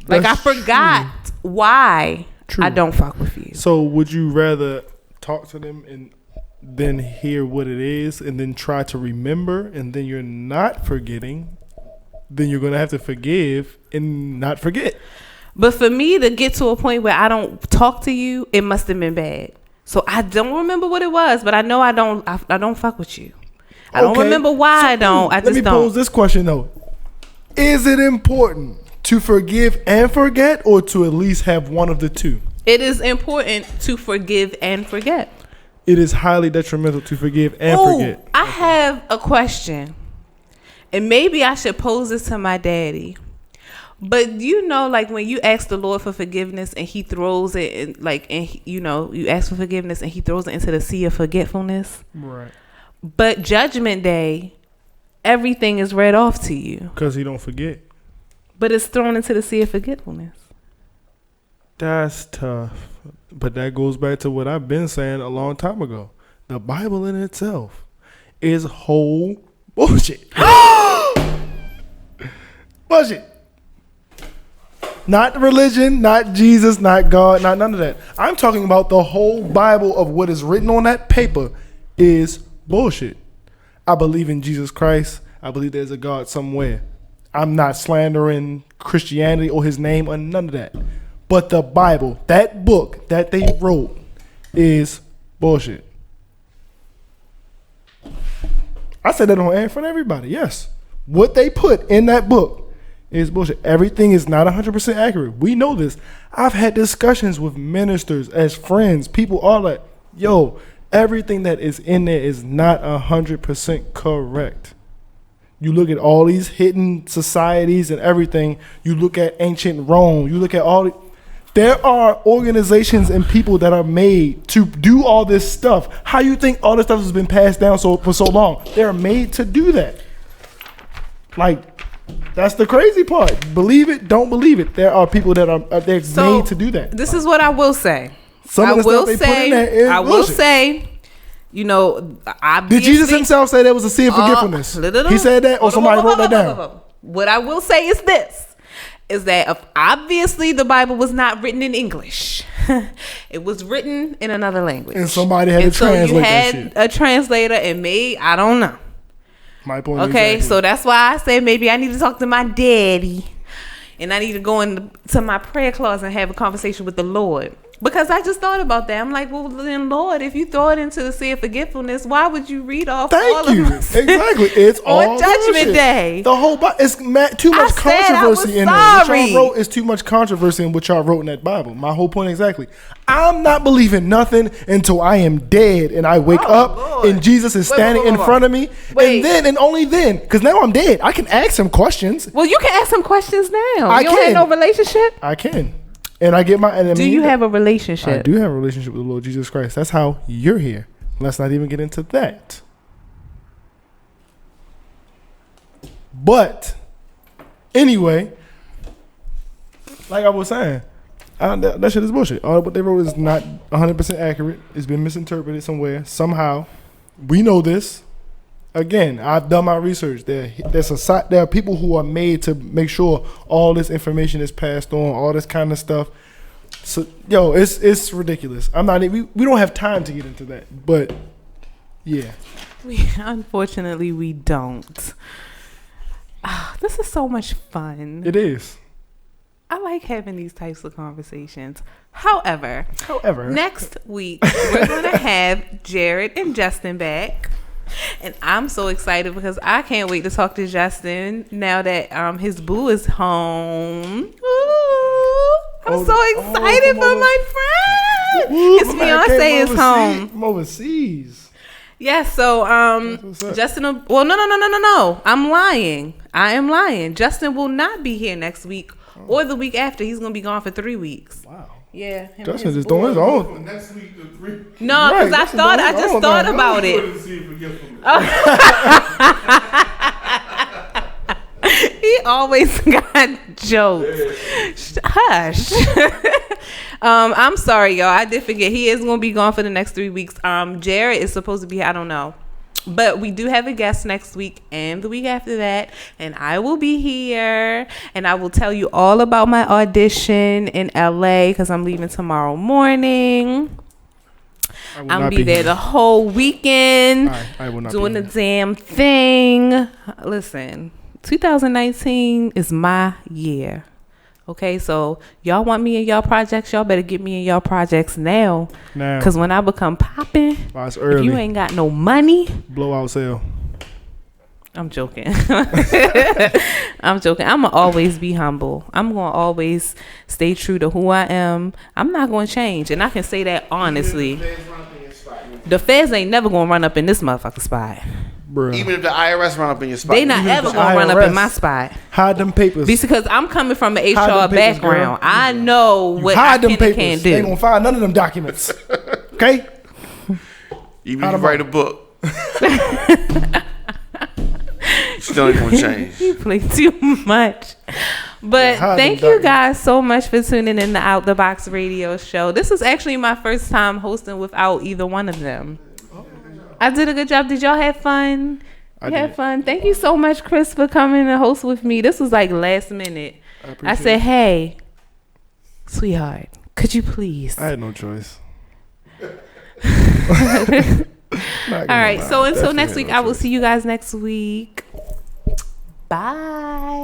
Like, I forgot why I don't fuck with you. So would you rather talk to them and then hear what it is and then try to remember, and then you're not forgetting, then you're going to have to forgive and not forget? But for me to get to a point where I don't talk to you, it must have been bad. So I don't remember what it was, but I know I don't fuck with you. I don't remember why I don't. I just don't. Let me pose this question though. Is it important to forgive and forget, or to at least have one of the two? It is important to forgive and forget. It is highly detrimental to forgive and forget. I have a question, and maybe I should pose this to my daddy. But you know, like, when you ask the Lord for forgiveness and he throws it in, like, and you ask for forgiveness and he throws it into the sea of forgetfulness. Right. But Judgment Day, everything is read off to you. Because he don't forget. But it's thrown into the sea of forgetfulness. That's tough. But that goes back to what I've been saying a long time ago. The Bible in itself is whole bullshit. Bullshit. Not religion, not Jesus, not God, not none of that. I'm talking about the whole Bible of what is written on that paper is bullshit. I believe in Jesus Christ. I believe there's a God somewhere. I'm not slandering Christianity or his name or none of that. But the Bible, that book that they wrote, is bullshit. I said that on air in front of everybody. Yes. What they put in that book is bullshit. Everything is not 100% accurate. We know this. I've had discussions with ministers as friends. People are like, yo, everything that is in there is not 100% correct. You look at all these hidden societies and everything. You look at ancient Rome. You look at there are organizations and people that are made to do all this stuff. How you think all this stuff has been passed down for so long? They're made to do that. Like, that's the crazy part. Believe it, don't believe it. There are people that are made to do that. This is what I will say. I will say, you know, did Jesus himself say there was a sea of forgetfulness? He said that, or somebody wrote that down? What I will say is this. is that obviously the Bible was not written in English. It was written in another language. And somebody had to translate so you that had shit. a translator and I don't know. My point. Okay, exactly. so that's why I said maybe I need to talk to my daddy. And I need to go into my prayer closet and have a conversation with the Lord. Because I just thought about that. I'm like, well, then, Lord, if you throw it into the sea of forgetfulness, why would you read off all of us? Exactly. It's all on Judgment bullshit. Day. The whole Bible. It's too much controversy in there. What y'all wrote is too much controversy in what y'all wrote in that Bible. My whole point exactly. I'm not believing nothing until I am dead and I wake up Lord. and Jesus is standing in front of me. And then and only then, because now I'm dead, I can ask him questions. Well, you can ask him questions now. I You don't have no relationship? I can. And I get my. And Do you have a relationship? I do have a relationship with the Lord Jesus Christ. That's how you're here. Let's not even get into that. But anyway, like I was saying, that shit is bullshit. All what they wrote is not 100% accurate. It's been misinterpreted somewhere. Somehow, we know this. Again, I've done my research. There are people who are made to make sure all this information is passed on, all this kind of stuff. So, yo, it's ridiculous. We don't have time to get into that, but yeah. Unfortunately, we don't. This is so much fun. It is. I like having these types of conversations. However, next week we're going to have Jared and Justin back. And I'm so excited because I can't wait to talk to Justin now that his boo is home. Ooh, I'm so excited for my friend. His fiance is home. From overseas. Yeah, so Justin no. I'm lying. I am lying. Justin will not be here next week or the week after. He's going to be gone for 3 weeks. Wow. Yeah. Justin is doing his own. Next week, the 3. No, because I just thought about it. He always got jokes. Hush. I'm sorry, y'all. I did forget. He is going to be gone for the next 3 weeks. Jared is supposed to be, I don't know. But we do have a guest next week and the week after that. And I will be here. And I will tell you all about my audition in LA because I'm leaving tomorrow morning. I'm be there the whole weekend. I will not doing the damn thing. Listen, 2019 is my year. Okay, so y'all want me in y'all projects, y'all better get me in y'all projects now. Because when I become popping, it's early. if you ain't got no money, blowout sale. I'm joking. I'm joking. I'm going to always be humble. I'm going to always stay true to who I am. I'm not going to change. And I can say that honestly. The feds ain't never going to run up in this motherfucking spot. Bruh. Even if the IRS run up in your spot. They not ever going to run up in my spot. Hide them papers. Because I'm coming from an HR background. I know what I can and can't do. They ain't going to find none of them documents. Okay? Even if you write a book. Still ain't gonna change. You play too much. But thank you guys so much for tuning in to Out the Box Radio Show. This is actually my first time hosting without either one of them. I did a good job. Did y'all have fun? You had fun. Thank you so much, Chris, for coming to host with me. This was like last minute. I said, hey, sweetheart, could you please? I had no choice. All right. So until next week, I will see you guys next week. Bye.